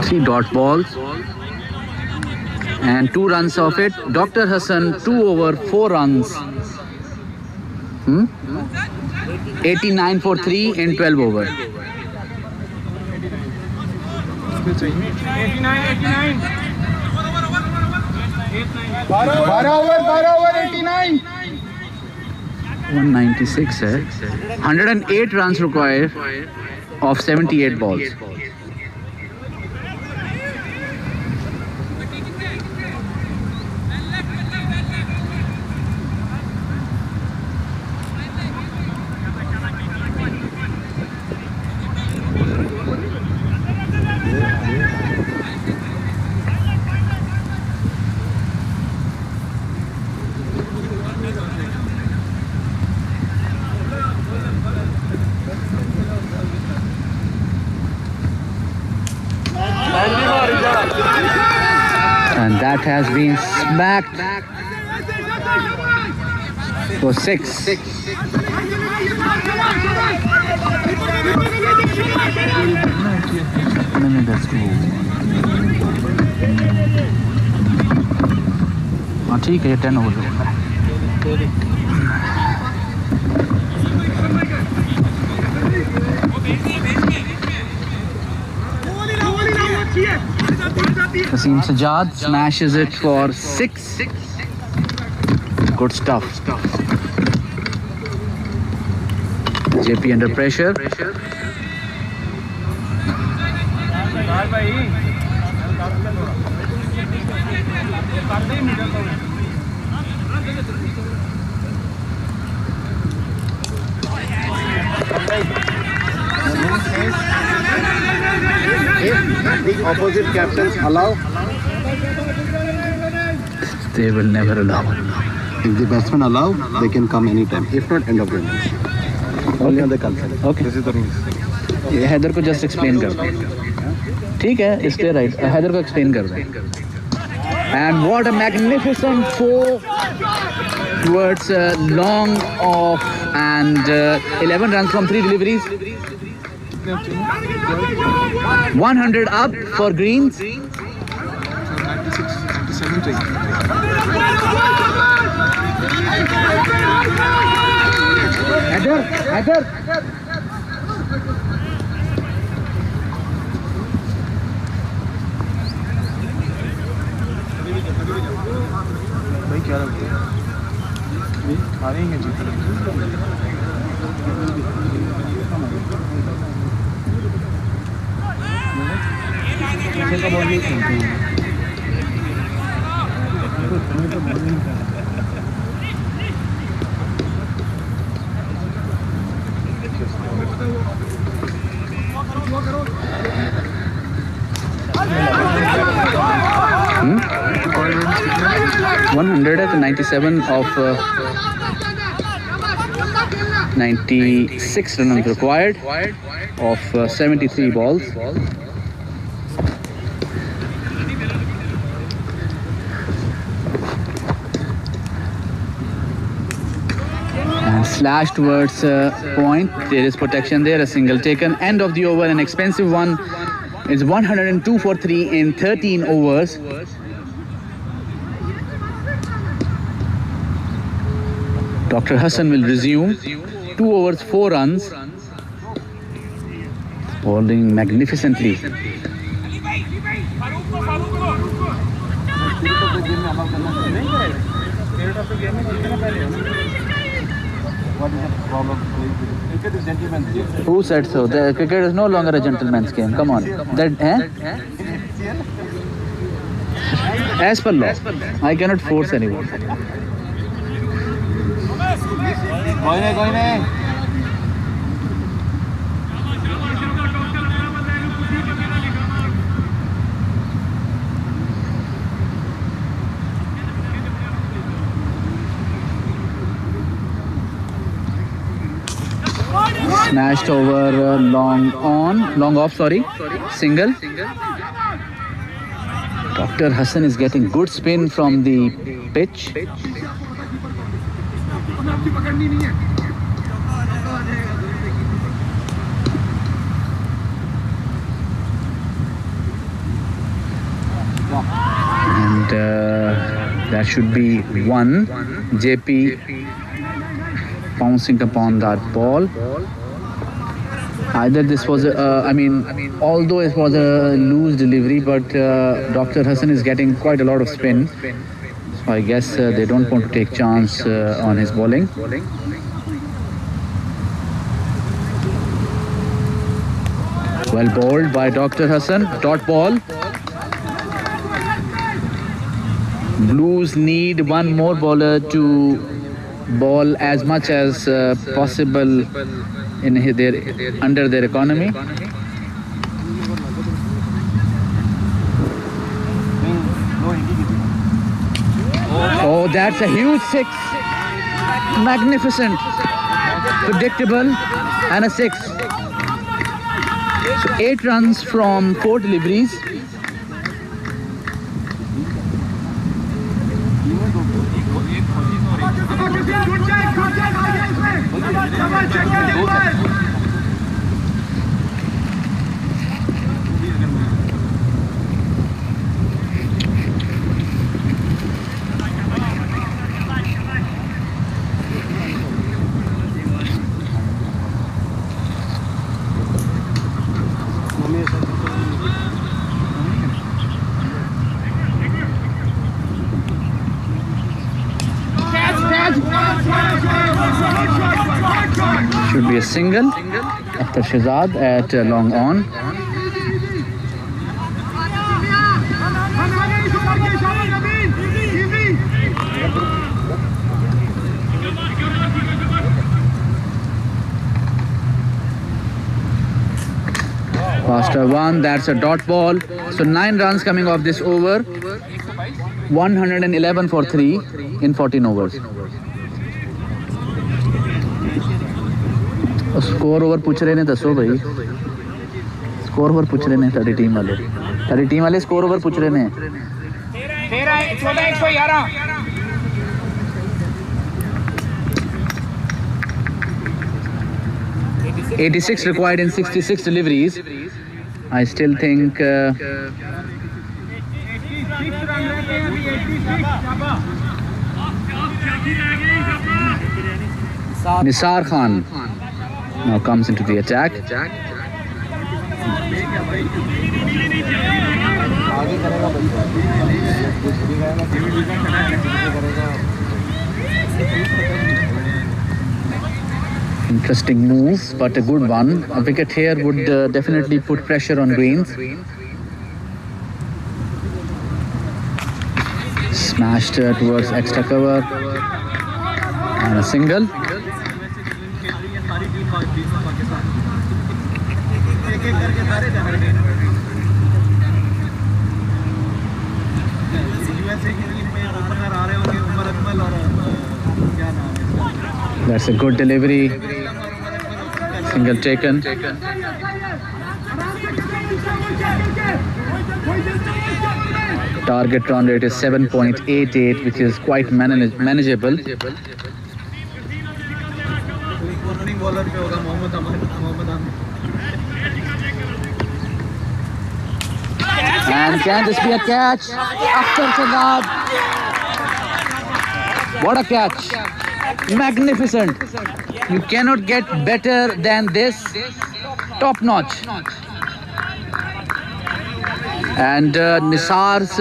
Three dot balls and 2 runs of it. Dr. Hassan 2 over 4 runs. 89 for 3 in 12 over. 196 है. 108 runs required of 78 balls. And that has been smacked for 6. हाँ ठीक है, 10 हो गया. Kasim Sajjad smashes it for 6. Good stuff. JP under pressure. If the opposite captains allow, They will never allow. if the batsmen allow, they can come anytime. If not, end of the match. Only on the consent. Okay. This is the rules. Haider को just explain कर. ठीक है, इसके right Haider को explain कर दें. And what a magnificent 4 towards long off and 11 runs from 3 deliveries. 100 up for Greens. Heather. भाई क्या लगता है आ रही हैं जी. Hmm? 197 of 96 runs required of 73 balls. And slash towards point. There is protection there. A single taken. End of the over. An expensive one. It's 102 for 3 in 13 overs. Dr. Hassan will resume. 2 overs, 4 runs. Bowling magnificently. Who said so? The cricket is no longer a gentleman's game. Come on. As per law, I cannot force anyone. Smashed over long off, single. Dr. Hassan is getting good spin from the pitch. And that should be 1. JP bouncing upon that ball. Either this was although it was a loose delivery, but Dr. Hassan is getting quite a lot of spin. So I guess they don't want to take chance on his bowling. Well bowled by Dr. Hassan. Dot ball. Blues need one more bowler to bowl as much as possible in under their economy. Oh, that's a huge 6. Magnificent. Predictable. And a 6. So 8 runs from 4 deliveries. Should be a single after Shahzad at long on. Faster one, that's a dot ball. So 9 runs coming off this over. 111 for 3 in 14 overs. Score over पूछ रहे ने दसो भाई score over पूछ रहे हैं सारी team वाले स्कोर ओवर पूछ रहे हैं 14-111 86 required in 66 deliveries. I still think Nisar Khan now comes into the attack. Interesting move, but a good one. A wicket here would definitely put pressure on Greens. Smashed towards extra cover and a single. That's a good delivery. Single taken. Target run rate is 7.88, which is quite manageable. And can this be a catch? After Shazad. What a catch. Magnificent. You cannot get better than this. Top notch. And Nisar's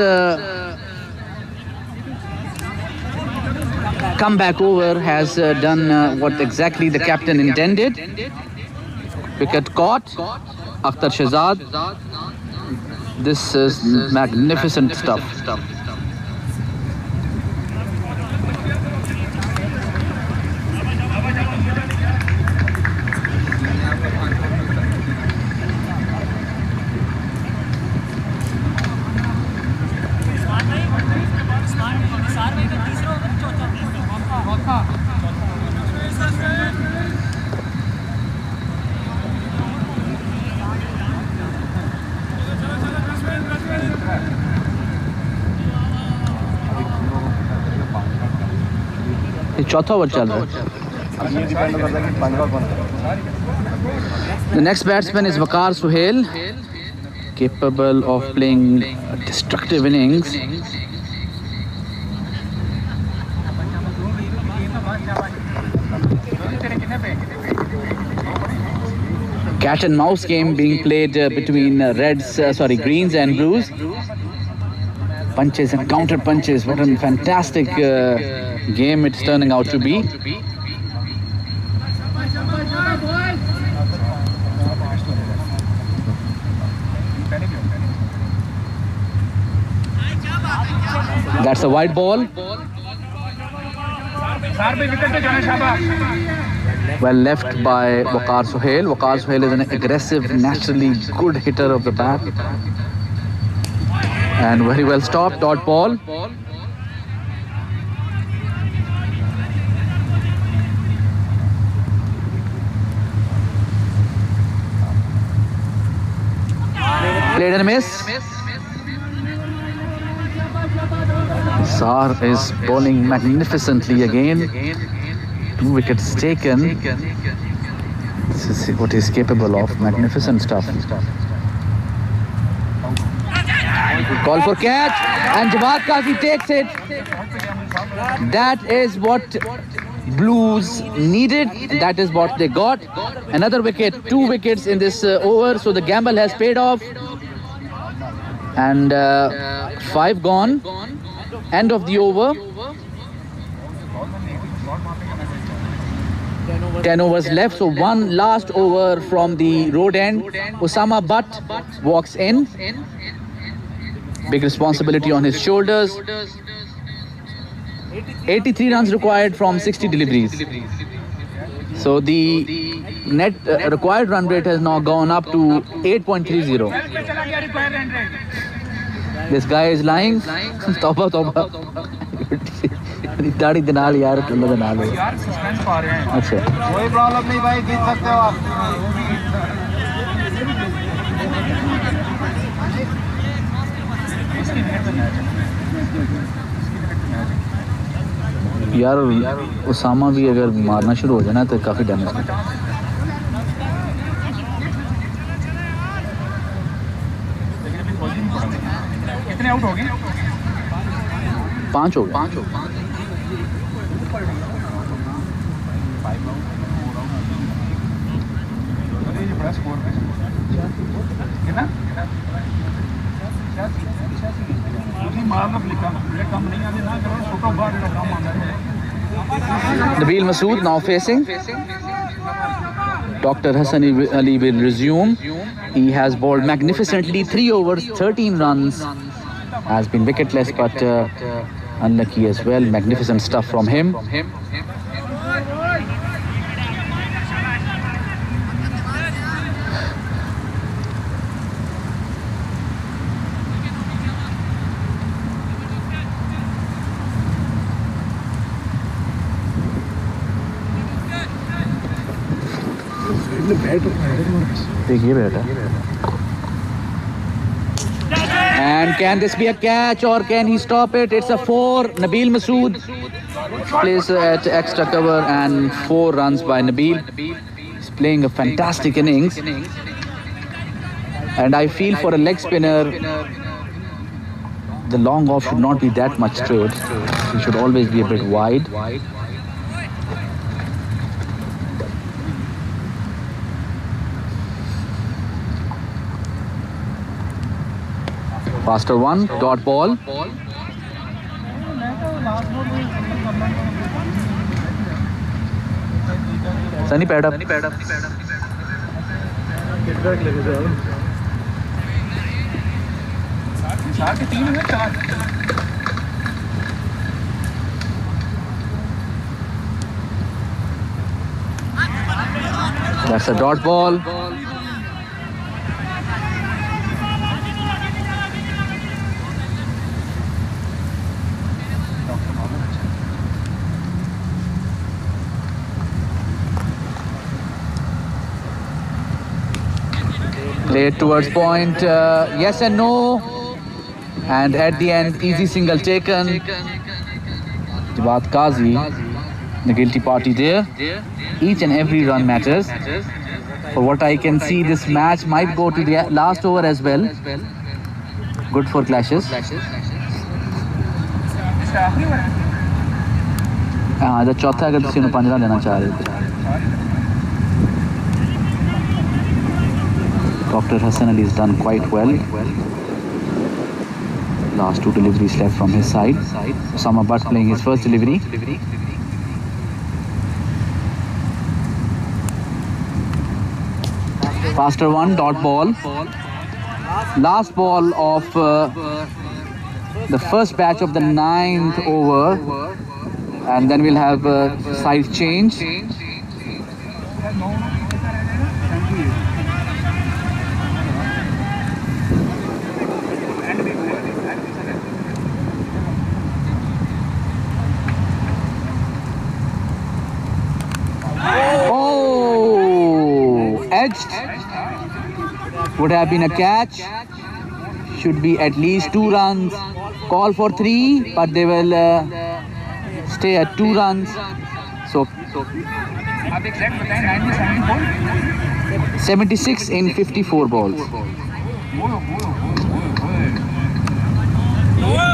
comeback over has done what exactly the captain intended. Wicket caught. Akhtar Shahzad. This is magnificent stuff. चौथा over चल रहा है. The next batsman is Waqar Suhail, capable of playing a destructive innings. Cat and mouse game being played between greens and blues. Punches and counter punches. What a fantastic game it's turning out to be. That's a wide ball. Well left by Waqar Suhail. Waqar Suhail is an aggressive, naturally good hitter of the bat. And very well stopped, dot ball. Played and a miss. Nisar is bowling magnificently again. 2 wickets taken. This is what he's capable of. Magnificent stuff. Call for catch, and Jawad Qazi takes it. That is what Blues needed. That is what they got. Another wicket, 2 wickets in this over. So the gamble has paid off. And 5 gone. End of the over. 10 overs left. So one last over from the road end. Osama Butt walks in. Big responsibility on his shoulders. 83 runs required from 60 deliveries. So the net required run rate has now gone up to 8.30. This guy is lying. Tauba, tauba. दाढ़ी दे नाल यार kilo दे नाल यार suspense पा रहे हैं. अच्छा कोई प्रॉब्लम नहीं भाई, जीत सकते हो आप. यार उसामा भी अगर मारना शुरू हो जाए ना तो काफ़ी डैमेज करता है। कितने आउट हो गए? 5 हो गए। बड़ा स्कोर कितना? मारना कम नहीं आने ना करो, छोटा बार कम आना है। Nabil Masood now facing. Dr. Hassan Ali will resume. He has bowled magnificently, 3 overs, 13 runs. Has been wicketless but unlucky as well. Magnificent stuff from him. देखिए बेटा, and can this be a catch or can he stop it? It's a 4. Nabil Masood plays at extra cover and 4 runs by Nabil. He's playing a fantastic innings, and I feel for a leg spinner the long off should not be that much straight. He should always be a bit wide. Faster one, dot ball. Sunny pad up. That's a dot ball. Play it towards point, yes and no, and at the end easy single taken. Jawad Qazi, the guilty party there. Each and every run matters. For what I can see, this match might go to the last over as well. Good for clashes. हाँ, जब चौथा अगर किसी ने 15 लेना चाह रहे थे। Dr. Hassan Ali has done quite well. Last 2 deliveries left from his side. Osama Butt playing his first delivery. Faster one, dot ball. Last ball of the first batch of the 9th over. And then we'll have a side change. Edged, would have been a catch, should be at least 2 runs, call for 3 but they will stay at 2 runs, so 76 in 54 balls,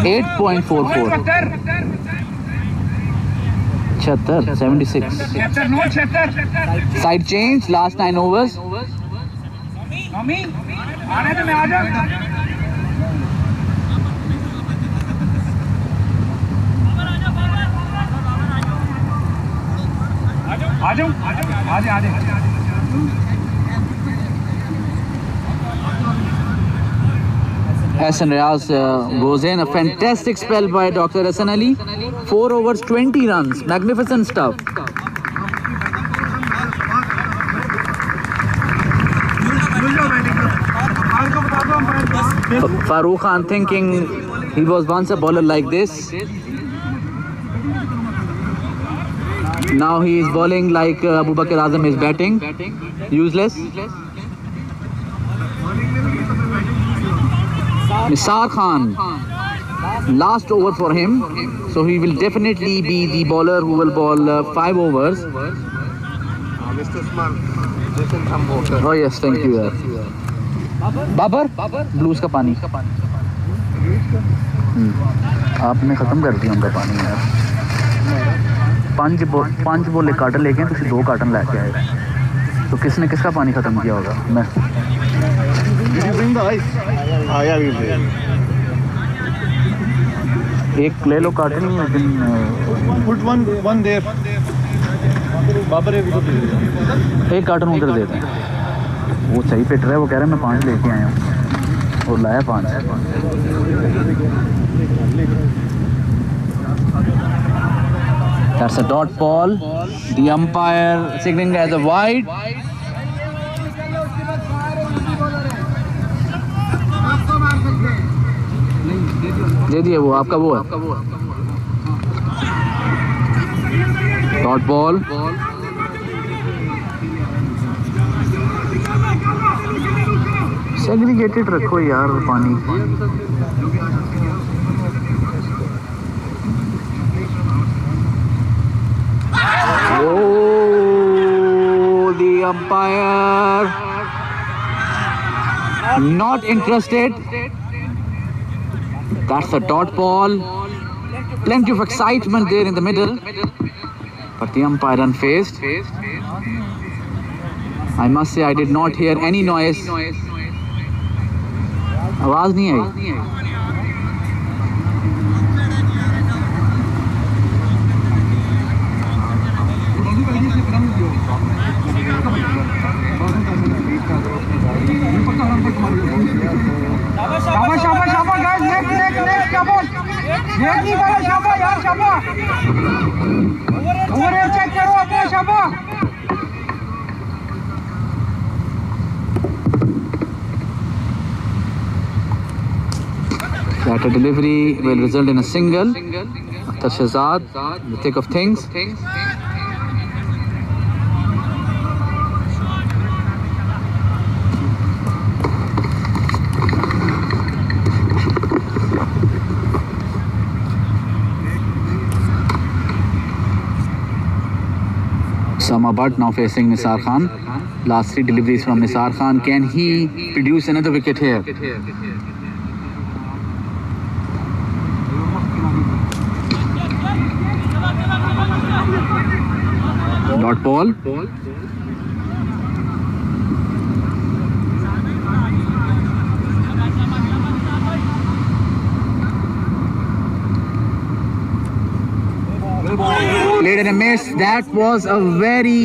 8.44. 76. Side change, last 9 overs. Hassan Riaz goes in. A fantastic spell by Dr. Hassan Ali. 4 overs, 20 runs. Magnificent stuff. Farooq Khan thinking he was once a bowler like this. Now he is bowling like Abu Bakr Azam is batting. Useless. Nisar Khan. Last over for him. So he will definitely be the bowler who will bowl 5 overs. Mr. Usman, listen some water. Oh yes, thank you यार. Babar blues का पानी. आपने ख़त्म कर दिया उनका पानी यार. 5 बोले कार्टन लेके तुम 2 कार्टन लेके आए. तो किसने किसका पानी ख़त्म किया होगा? मैं. आया भी एक ले लो कार्टन, लेकिन Put one there. बाबर एक कार्टन उधर देते हैं. वो सही फिट रहा है, वो कह रहा है मैं 5 लेके आया हूँ और लाया 5. That's a dot ball. The umpire signaling as a wide. दे दिए वो, आपका वो है. Dot ball. सेग्रीगेटेड रखो यार पानी. Oh, the umpire not interested. That's a dot ball. Plenty of excitement there in the middle, but the umpire unfazed. I must say I did not hear any noise. आवाज नहीं आई. शाबाश शाबाश शाबाश guys, next शाबाश. Next नहीं करो, शाबाश यार शाबाश. ओवर चेक करो अपने, शाबाश. That a delivery will result in a single. Akhtar Shahzad, the thick of things. Usama Butt now facing Nisar Khan. Last 3 deliveries from Nisar Khan. Can he produce another wicket here? Dot ball. Played in a miss. That was a very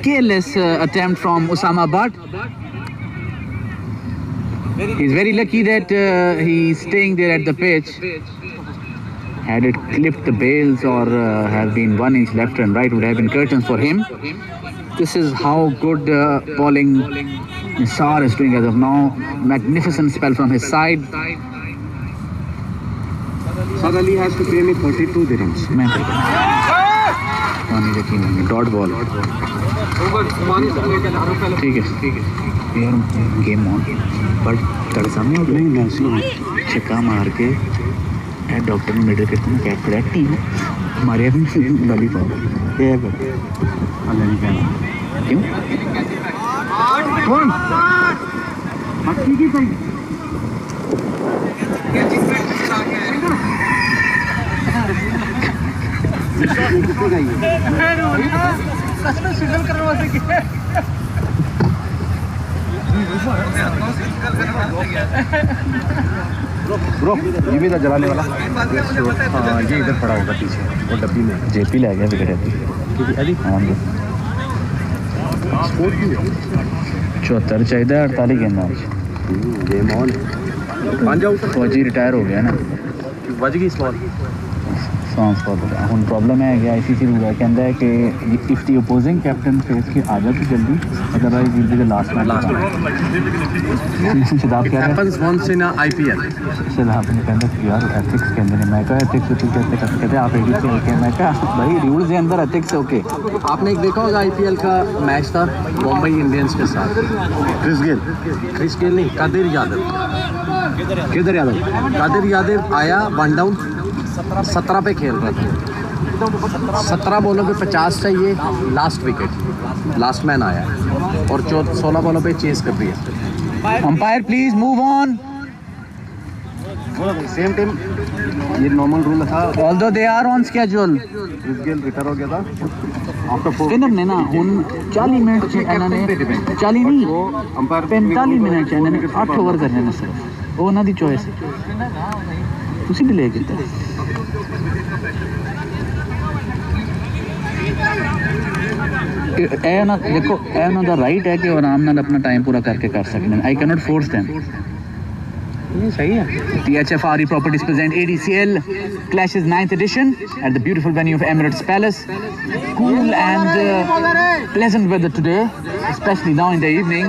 careless attempt from Usama Butt. He's very lucky that he's staying there at the pitch. Had it clipped the bails or have been 1 inch left and right, would have been curtains for him. This is how good bowling Nisar is doing as of now. Magnificent spell from his side. Sad Ali has to pay me 42 dirhams. Dot ball. ठीक है यार, game on. But तेरे सामने हो गया छक्का मार के डॉक्टर ने मेडिकल करते हैं कैप करेक्ट ही हमारे अभी लॉलीपॉप ये है अल्लाह नहीं कहना क्यों कौन ठीक ही सही. ब्रो ये भी था जलाने वाला. हाँ ये इधर पड़ा होगा पीछे और डब्बी में. जेपी ले गया विकेट. स्कोर की 74 चाहिए 48 गेंदा. Game on. 5 आउट. फौजी रिटायर हो गया ना. बज गई स्मॉल. ਹੁਣ ਪ੍ਰੋਬਲਮ ਹੈ ਗਿਆ ICC ਰੂਲ ਹੈ ਕਹਿੰਦਾ ਹੈ ਕਿ if the opposing captain face ਕੇ ਆ ਜਾਏ ਜਲਦੀ otherwise will be the last match. Shadab ਕਹਿ ਰਿਹਾ happens once in IPL. Shadab ਨੇ ਕਹਿੰਦਾ ਕਿ ਯਾਰ ਐਥਿਕਸ ਕਹਿੰਦੇ ਨੇ. ਮੈਂ ਕਿਹਾ ਐਥਿਕਸ तो कैसे कहते आप एडी से ओके. मैं कहा भाई रूल्स के अंदर एथिक्स ओके. आपने एक देखा होगा IPL का मैच था मुंबई इंडियंस के साथ. क्रिस गेल नहीं, कादिर यादव. कादिर यादव आया 1 डाउन 17 पे खेल रहा था। 17 बॉलों पे 50 चाहिए, लास्ट विकेट, लास्ट मैन आया है और 16 बॉलों पे चेस कर रही है। Umpire please move on. Same team, ये नॉर्मल रूल था। Although they are on schedule. Chris Gayle retire हो गया था आफ्टर 4 इन्होंने ना उन 40 मिनट च इन्होंने 40 नहीं अंपायर 45 मिनट च इन्होंने 8 ओवर करने ने सिर्फ, वो उन्हों दी चॉइस है। ਤੁਸੀਂ ਡਿਲੇ ਕੀਤਾ ਇਹ ਨਾ ਦੇਖੋ, ਇਹ ਉਹਨਾਂ ਦਾ ਰਾਈਟ ਹੈ ਕਿ ਉਹ ਆਰਾਮ ਨਾਲ ਆਪਣਾ ਟਾਈਮ ਪੂਰਾ ਕਰਕੇ ਕਰ ਸਕਦੇ ਨੇ। ਆਈ ਕੈਨੋਟ ਫੋਰਸ them। ਇਹ ਸਹੀ ਹੈ। THFRE Properties present ADCL Clashes 9th edition at the beautiful venue of Emirates Palace. Cool and pleasant weather today, especially now in the evening.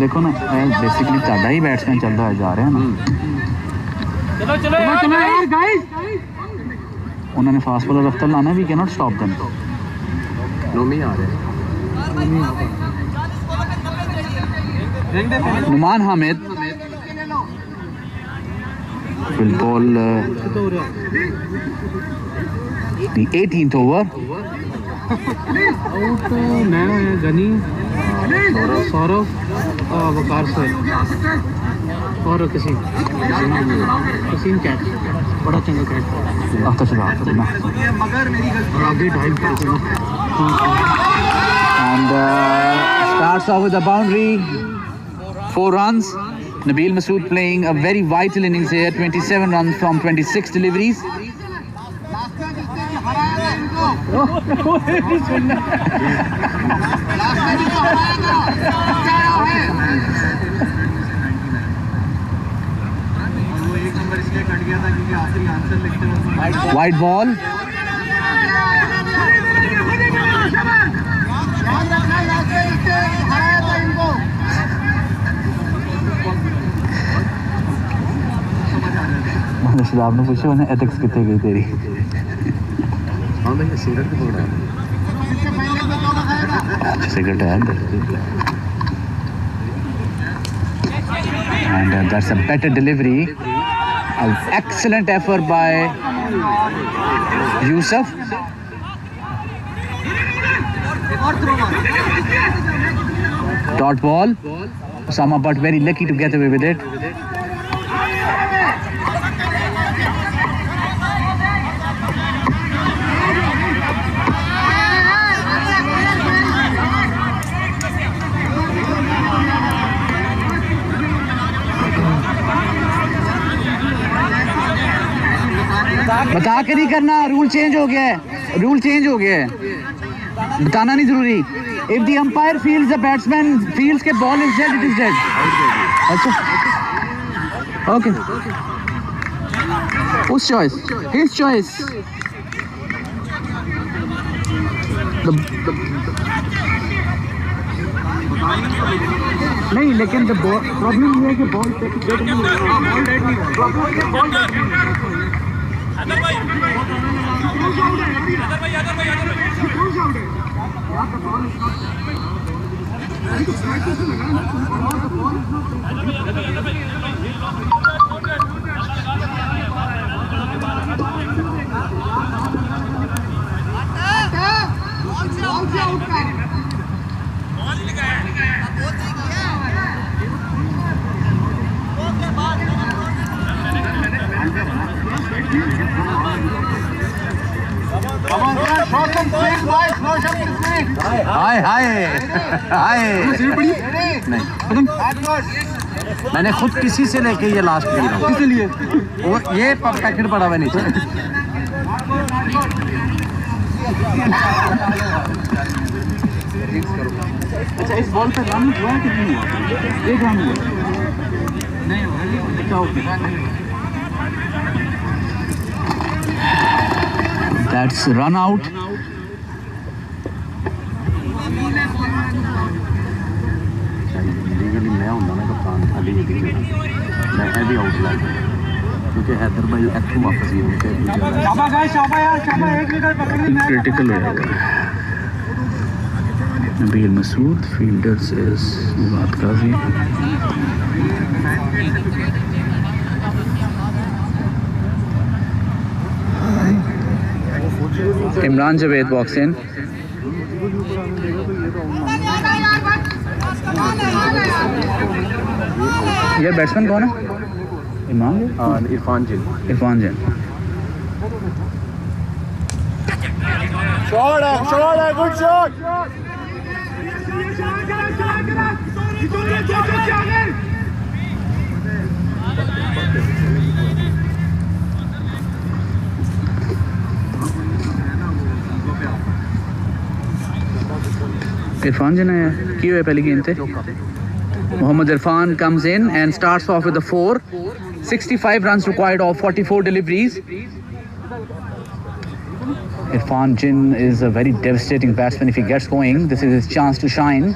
देखो ना, बेसिकली साडा ही बैट्समैन चलता हुआ जा रहा है ना। चलो यार गाइस, उन्होंने फास्ट बॉलर रफ्तार लाना, we can not stop them. Nomi आ रहे हैं। Nauman Hamid will bowl the 18th over. Out Naina है, गनी, सौरभ, वकार सर और कसीम कैच, बड़ा चंगा कैच। आफ्टर चला आगे ढाई and starts off with a boundary, 4 runs. Nabil Masood playing a very vital innings here, 27 runs from 26 deliveries. White ball. शराब ने पूछा उन्हें एथिक्स कितने गई तेरी। हाँ भैया सिगरेट भी बोल सिगरेट है and that's a better delivery. An excellent effort by Yusuf. Dot ball. Osama Butt very lucky to get away with it. बता के नहीं करना, रूल चेंज हो गया है, रूल चेंज हो गया है, बताना नहीं जरूरी। If the umpire feels the batsman feels के ball is dead, it is dead. अच्छा ओके, उस चॉइस, हिज चॉइस। नहीं लेकिन प्रॉब्लम ये है कि बॉल डेड नहीं है, बॉल डेड नहीं है, प्रॉब्लम है बॉल डेड नहीं है। अदर भाई हाय हाय हाय नहीं, मैंने खुद किसी से लेके ये लास्ट खेल रहा हूँ, इसलिए वो ये पैकेट पड़ा हुआ नीचे। अच्छा इस बॉल पे रन हुआ कि नहीं हुआ? एक रन हुआ नहीं हुआ। That's run out. लीगली मैं हूँ ना कप्तान, खाली मैं भी आउट ला क्योंकि हैदर भाई एक्चुअली वापस ही उनके क्रिटिकल हो जाएगा। Nabil Masood. Fielders is Jawad Qazi. Imran Javed walks in. ये बैट्समैन कौन है? इरफान जिन। इरफान जिन। शॉट है गुड शॉट इरफान जिन है की हुए पहली गेंद थे। Mohammad Irfan comes in and starts off with a 4. 65 runs required of 44 deliveries. Irfan Jin is a very devastating batsman if he gets going. This is his chance to shine.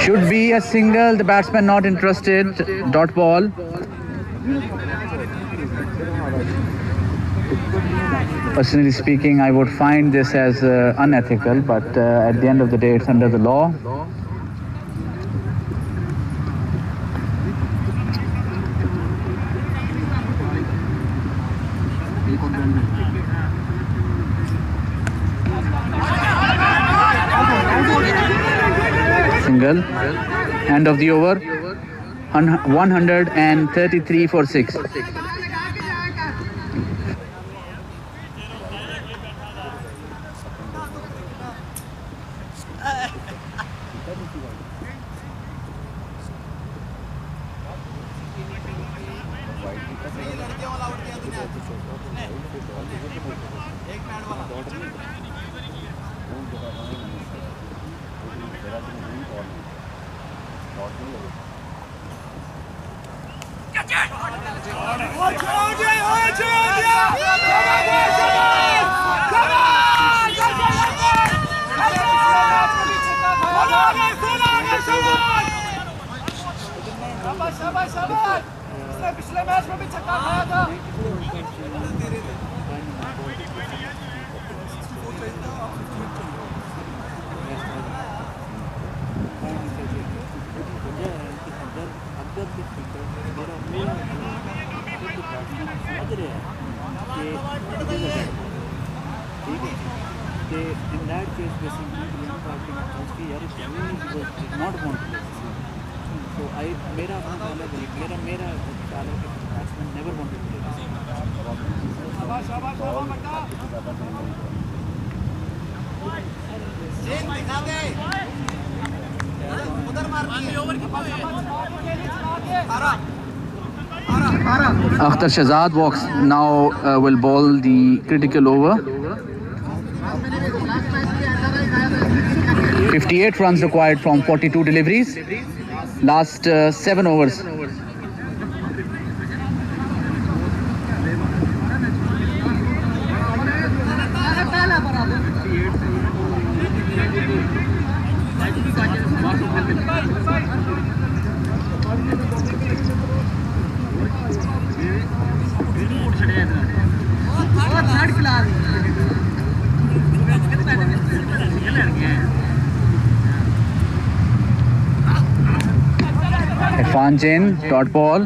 Should be a single. The batsman not interested. Dot ball. Personally speaking, I would find this as unethical, but at the end of the day, it's under the law. Single. End of the over. 133 for 6. पिछले match में भी छक्का खाया था। In that case, basically, not want to play. So मेरा batsman never want to play. Akhtar Shahzad walks now will bowl the critical over. 58 runs required from 42 deliveries. Last 7 overs. Irfan Jain, dot ball.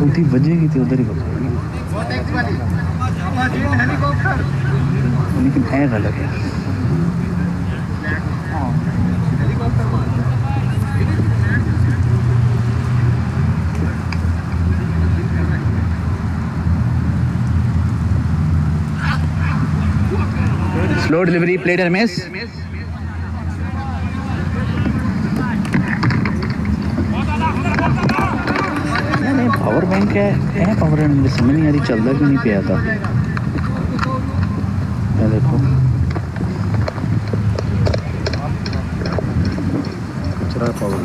उल्टी बजेगी तो उधर ही लेकिन है गलत है। Slow delivery, played and miss. नहीं power bank है power bank मुझे समझ नहीं आ रही चलता क्यों नहीं पिया था। देखो चला पावर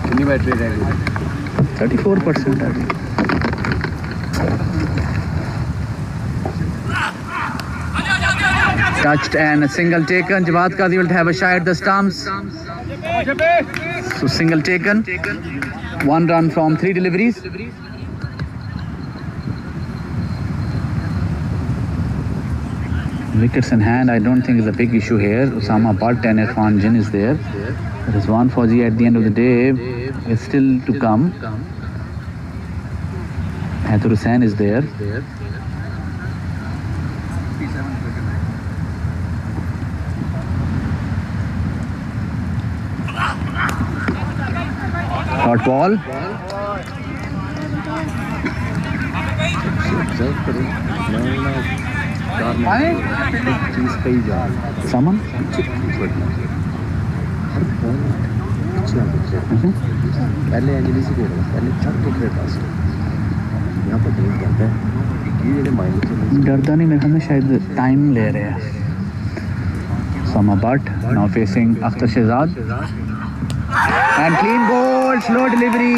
कितनी बैटरी रहेगी 34% आ गई। touched and a single taken. Jawad Qazi will have a shy at the stumps. So single taken. 1 run from 3 deliveries. Wickets in hand, I don't think is a big issue here. Usama Butt and Irfan Jin is there. There is one Fauzi at the end of the day. Is still to come. Haider Hussain is there. Short ball. Someone? पहले अंजलि से खेल रहा पहले चढ़ के खेल रहा यहाँ पर गेम करता है ये माइनस डरता नहीं मेरे ख्याल में शायद टाइम ले रहे हैं. Usama Butt now facing Akhtar Shehzad and clean ball, slow delivery.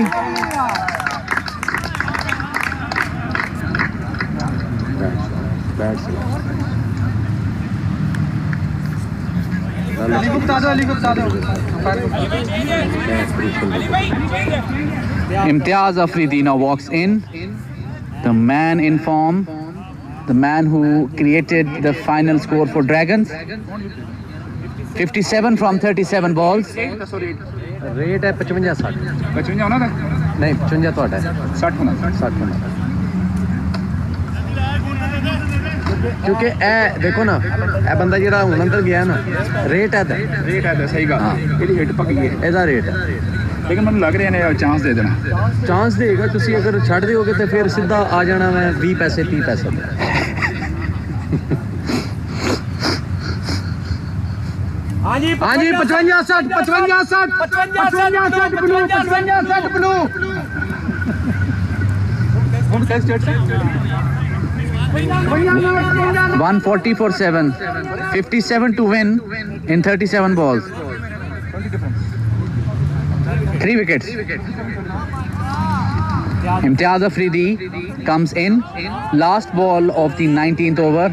Imtiaz Afridi now walks in, the man in form, the man who created the final score for Dragons. 57 from 37 balls. Rate है 55-60 55 होना था नहीं 55 ਤੁਹਾਡਾ 60 होना 60 होना क्योंकि ए देखो ना ए बंदा ਜਿਹੜਾ ਹੁਣ ਅੰਦਰ ਗਿਆ ਨਾ ਰੇਟ ਹੈ ਦਾ सही ਗੱਲ ਇਹਦੀ ਹਿੱਟ ਪੱਕੀ ਹੈ ਇਹਦਾ ਰੇਟ ਹੈ ਲੇਕਿਨ ਮੈਨੂੰ ਲੱਗ ਰਿਹਾ ਨੇ ਚਾਂਸ ਦੇ ਦੇਣਾ ਚਾਂਸ ਦੇਗਾ ਤੁਸੀਂ ਅਗਰ ਛੱਡ ਦਿਓਗੇ ਤੇ ਫਿਰ ਸਿੱਧਾ ਆ ਜਾਣਾ ਮੈਂ 20 ਪੈਸੇ 30 ਪੈਸੇ हाँ जी 55-60 ब्लू 55-60 ब्लू ਹੁਣ ਕਿਸ state say 140 for 7. 57 to win in 37 balls. 3 wickets. Imtiaz Afridi comes in. Last ball of the 19th over.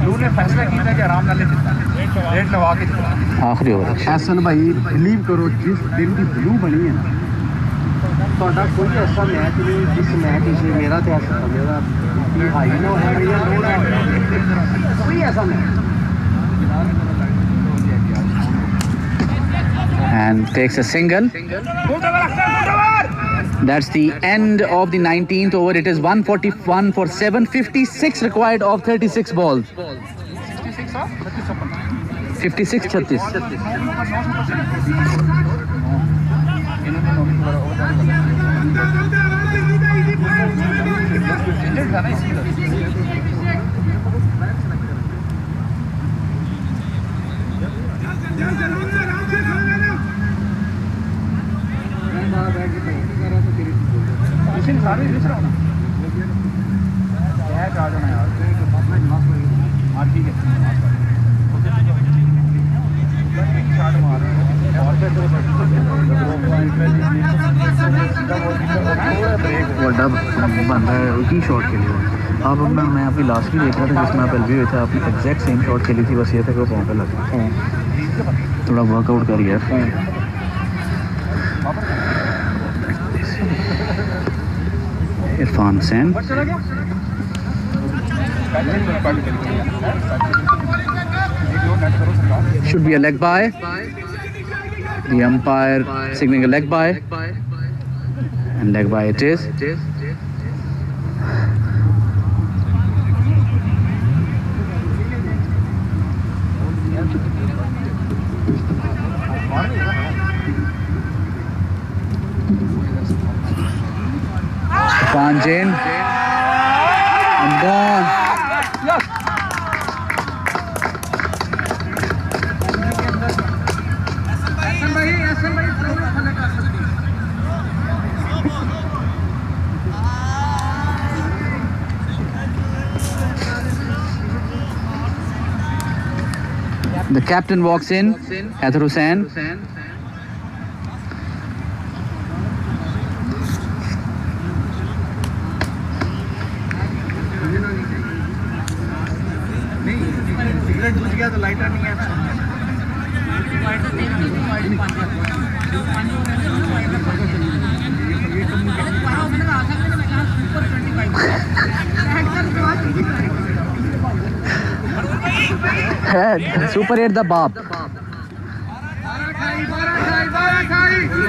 Blue ने फैसला किया कि आराम नाल रेट लगा के आखिरी ओवर. हसन भाई बिलीव करो जिस दिन की ब्लू बनी है ना ਤੁਹਾਡਾ ਕੋਈ ਐਸਾ ਮੈਚ ਨਹੀਂ ਜਿਸ ਮੈਚ ਵਿੱਚ ਮੇਰਾ ਤੇ ਐਸਾ ਬੰਦੇ ਦਾ ਹਾਈ ਨਾ ਹੋਵੇ ਜਾਂ ਲੋਡ ਹੋਵੇ ਕੋਈ ਐਸਾ match And takes a single. That's the end of the 19th over. It is 141 for 7. 56 required of 36 balls. बड़ा बंदा है उसी शॉट के लिए अब मैं आपकी लास्ट भी देख रहा था जिसमें आप एलबी हुए थे आपने एग्जैक्ट सेम शॉट खेली थी बस ये था कि वो पाँव पे लगा थोड़ा वर्कआउट कर यार Irfan Hussain Should be a leg by. The umpire signaling a leg by. And leg by it is. Panjin and gone. The captain walks in, Haider Hussain. गया तो लाइटर नहीं है Super 8 the Bob.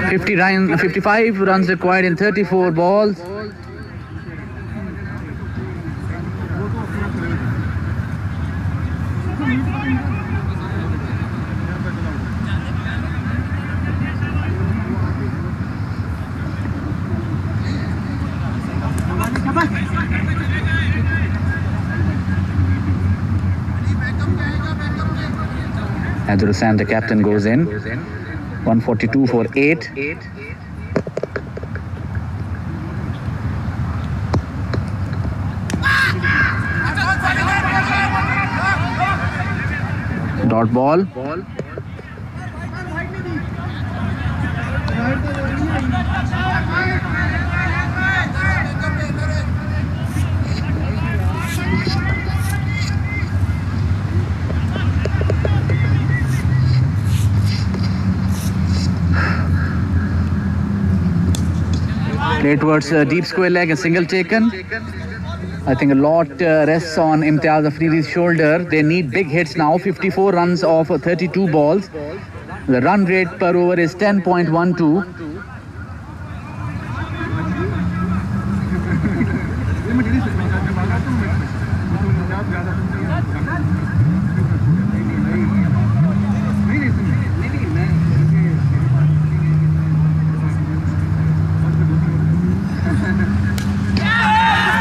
55 runs required in 34 balls. Adil Hassan, the captain, goes in. 142 for 8. Dot ball. Play towards deep square leg, a single taken. I think a lot rests on Imtiaz Afridi's shoulder. They need big hits now. 54 runs off 32 balls. The run rate per over is 10.12.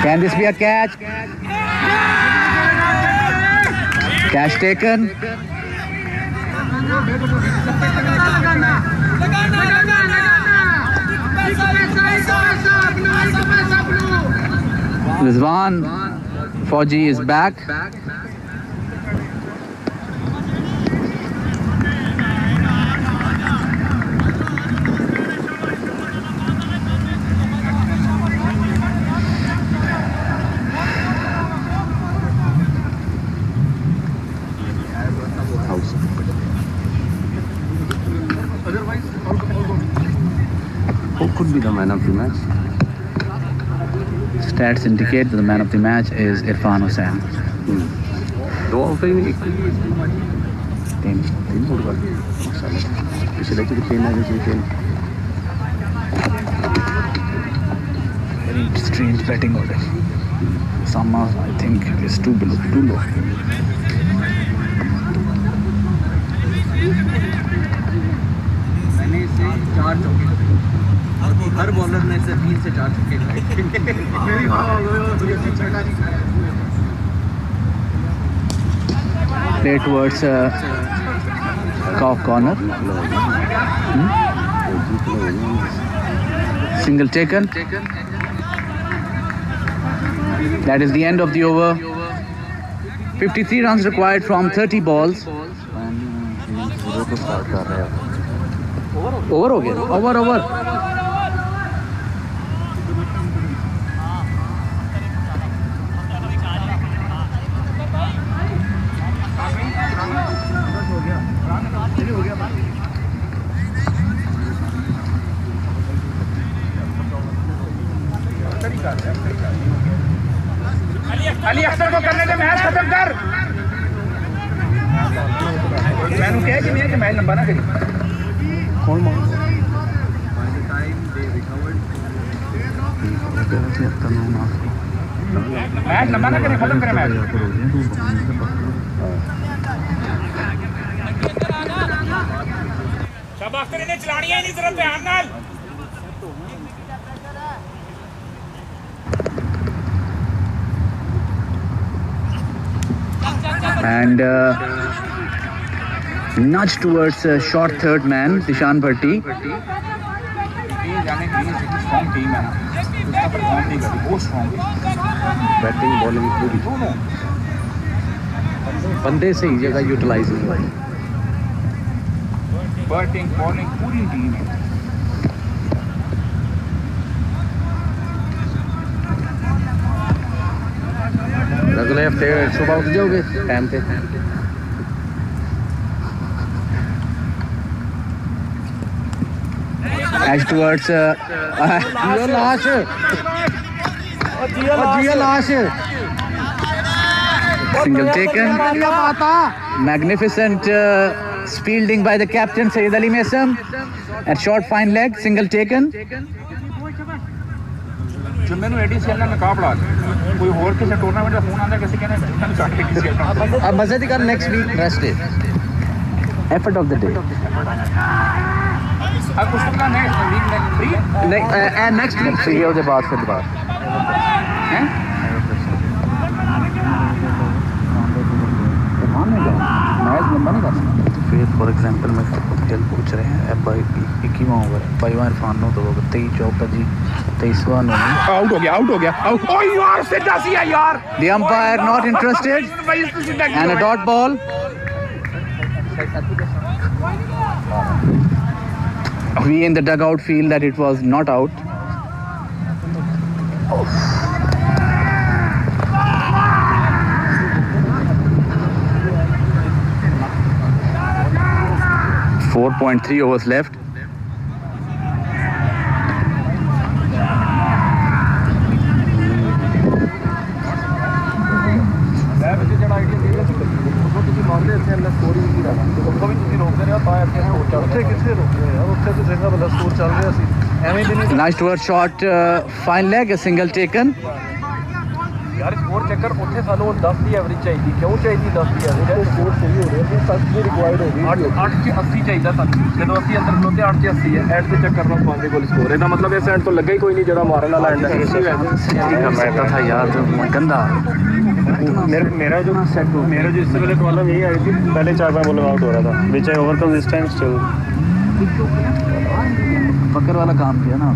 Can this be a catch? Catch taken. Rizwan Fauji is back. Who could be the man of the match? Stats indicate that the man of the match is Irfan Hussain. दो offer ही नहीं तीन football पिछले जो तीन है जो तीन Very strange batting order. Sama, I think, is too low. मैंने इसे 4 चौके हर बॉलर ने इसे 3 से 4 चौके Play towards corner. Single taken. That is the end of the over. 53 runs required from 30 balls. Over हो गया. Over. अली अख्तर को करने दे मैच खत्म कर मैंने कहा कि नहीं कि मैच लंबा ना करी कौन मैच लंबा ना करी खत्म करे मैच शाबाश तेरे ने चलानी है नहीं तरफ ध्यान नाल And nudge towards short third man, Dishan Bhatti. Batting bowling पूरी बंदे सही जगह यूटिलाइज हुई बैटिंग बॉलिंग पूरी टीम है अगले हफ्ते सुबह उठ जाओगे टाइम पे Nice towards single taken. Magnificent fielding by the captain Saeed Ali Mesam. At short fine leg, single taken. जो मैंने एडीसीएल में कहा पड़ा कोई और किसी टूर्नामेंट का फोन आता किसी कहने मैंने काट के किसी अब मज़े का next week rest day. Effort of the day. अब कुछ का next week free next week free है उसके बाद फिर दोबारा हैं मैच लंबा नहीं कर फिर फॉर एग्जांपल मैं खेल पूछ रहे हैं अब भाई 21वां ओवर है भाईवान इरफान नो तो 23 चौका जी 23वां नो आउट हो गया आउट ओ यार सीधा सी है यार the umpire not interested and a dot ball. We in the dugout feel that it was not out. 4.3 overs left. Nice towards shot, fine leg, a single taken. यार score checker ਉੱਥੇ ਸਾਨੂੰ 10 ਦੀ average ਚਾਹੀਦੀ ਕਿਉਂ ਚਾਹੀਦੀ 10 ਦੀ average score ਸਹੀ ਹੋ ਰਿਹਾ ਸੀ 7 ਦੀ required ਹੋ ਗਈ 8 ਚ 80 ਚਾਹੀਦਾ ਸਾਨੂੰ ਜਦੋਂ ਅਸੀਂ ਅੰਦਰ ਖਲੋਤੇ 8 ਚ 80 ਹੈ ਐਡ ਦੇ ਚੱਕਰ ਨਾਲ ਪਾਉਂਦੇ ਕੋਲ ਸਕੋਰ ਇਹਦਾ ਮਤਲਬ ਇਸ ਐਂਡ ਤੋਂ ਲੱਗਾ ਹੀ ਕੋਈ ਨਹੀਂ ਜਿਹੜਾ ਮਾਰਨ ਵਾਲਾ ਐਂਡ ਹੈ रहता था यार गंदा मेरा जो इससे पहले प्रॉब्लम यही आई थी पहले 4-5 बॉल आउट हो रहा था which I overcome this time still Fakhar वाला काम किया ना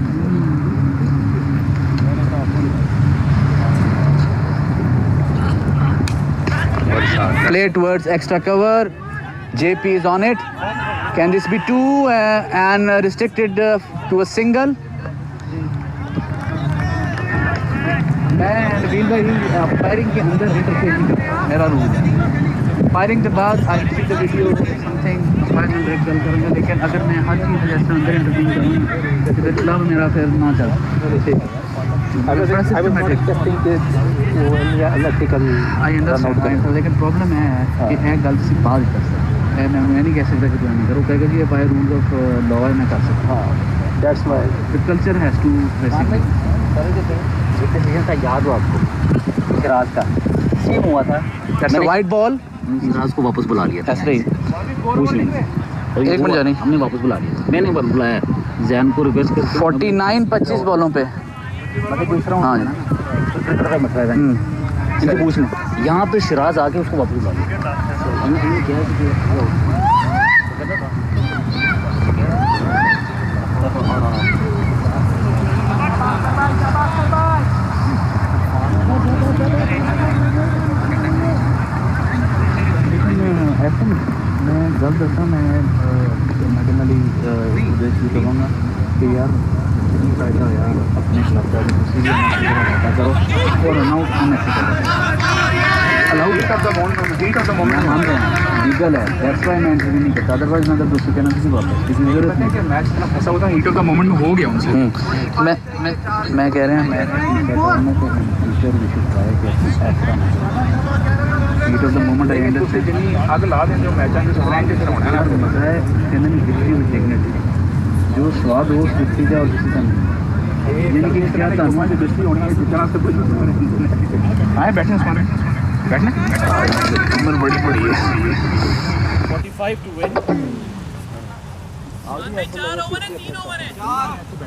play towards extra cover. JP is on it. Can this be two and restricted to a single? मैं वील भाई फायरिंग के अंदर इंटरफेयर नहीं करता मेरा रूल है फायरिंग के बाद I see the video something final break कल करूँगा लेकिन अगर मैं हर चीज़ जैसे अंदर इंटरफेयर करूँ तो फिर क्लब मेरा फिर ना चला लेकिन प्रॉब्लम है कि एक गलत सी बात कर सकता मैं नहीं कह सकता कि नहीं करो कहेगा जी बाय रूल ऑफ लॉ है मैं कर सकता हाँ that's my the culture has to basically decision था याद हो आपको सिराज का सेम हुआ था वाइट बॉल सिराज को वापस बुला लिया ऐसे ही पूछ लेंगे एक मिनट जाने हमने वापस बुला लिया मैंने बुलाया जैन को रिक्वेस्ट कर 49-25 बॉलों पे मतलब दूसरा हाँ इनसे पूछ लें यहाँ पे सिराज आके उसको वापस बुला लिया क्या ऐसा मैं जल्द ऐसा मैं मेडिकली उपदेश भी करूँगा कि यार फायदा यार अपने क्लब का किसी भी करो और रनआउट हम ऐसे करो अलाउ ऑफ द मोमेंट मान रहे हैं लीगल है दैट्स व्हाई मैं इंटरव्यू नहीं करता अदरवाइज मैं अगर दूसरे कहना किसी बात है किसी जरूरत नहीं कि मैच इतना फंसा हुआ था हीट ऑफ द मोमेंट में हो गया उनसे मैं कह रहे हैं मैं फ्यूचर वी शुड ट्राई कि ऐसा heat of the moment I understand आग ला दें जो मैच के फ्रेंड से होना है मजा है कहना नहीं हिस्ट्री विद डिग्निटी जो स्वाद हो हिस्ट्री का और किसी का नहीं यानी कि क्या था हमारी हिस्ट्री होनी है जितना से कुछ आए बैठे उसमें बैठना उम्र बड़ी है 45 to win 4 ओवर है 3 ओवर है 4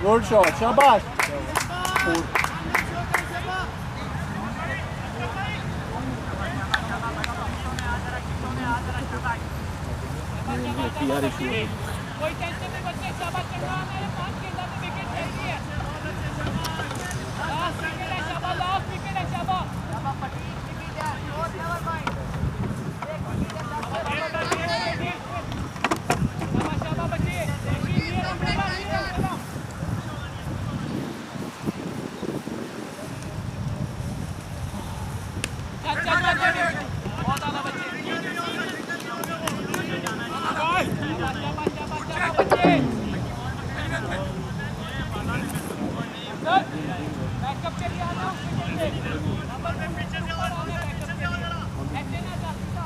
गुड शॉट शाबाश PR इशू है। कोई टेंशन नहीं बच्चे, शाबाश करना, हमारे 5 के अंदर में विकेट चाहिए। लास्ट विकेट है शाबाश, लास्ट विकेट है शाबाश। शाबाश बच्चे, ये रन चल बहुत आला बच्चे। बैकअप के लिए आ जाओ, नंबर पे पीछे से और आगे बैकअप के लिए ऐसे ना जा सीधा।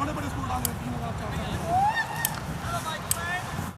बड़े बड़े स्कोर डाल रहे हैं 3,000 4,000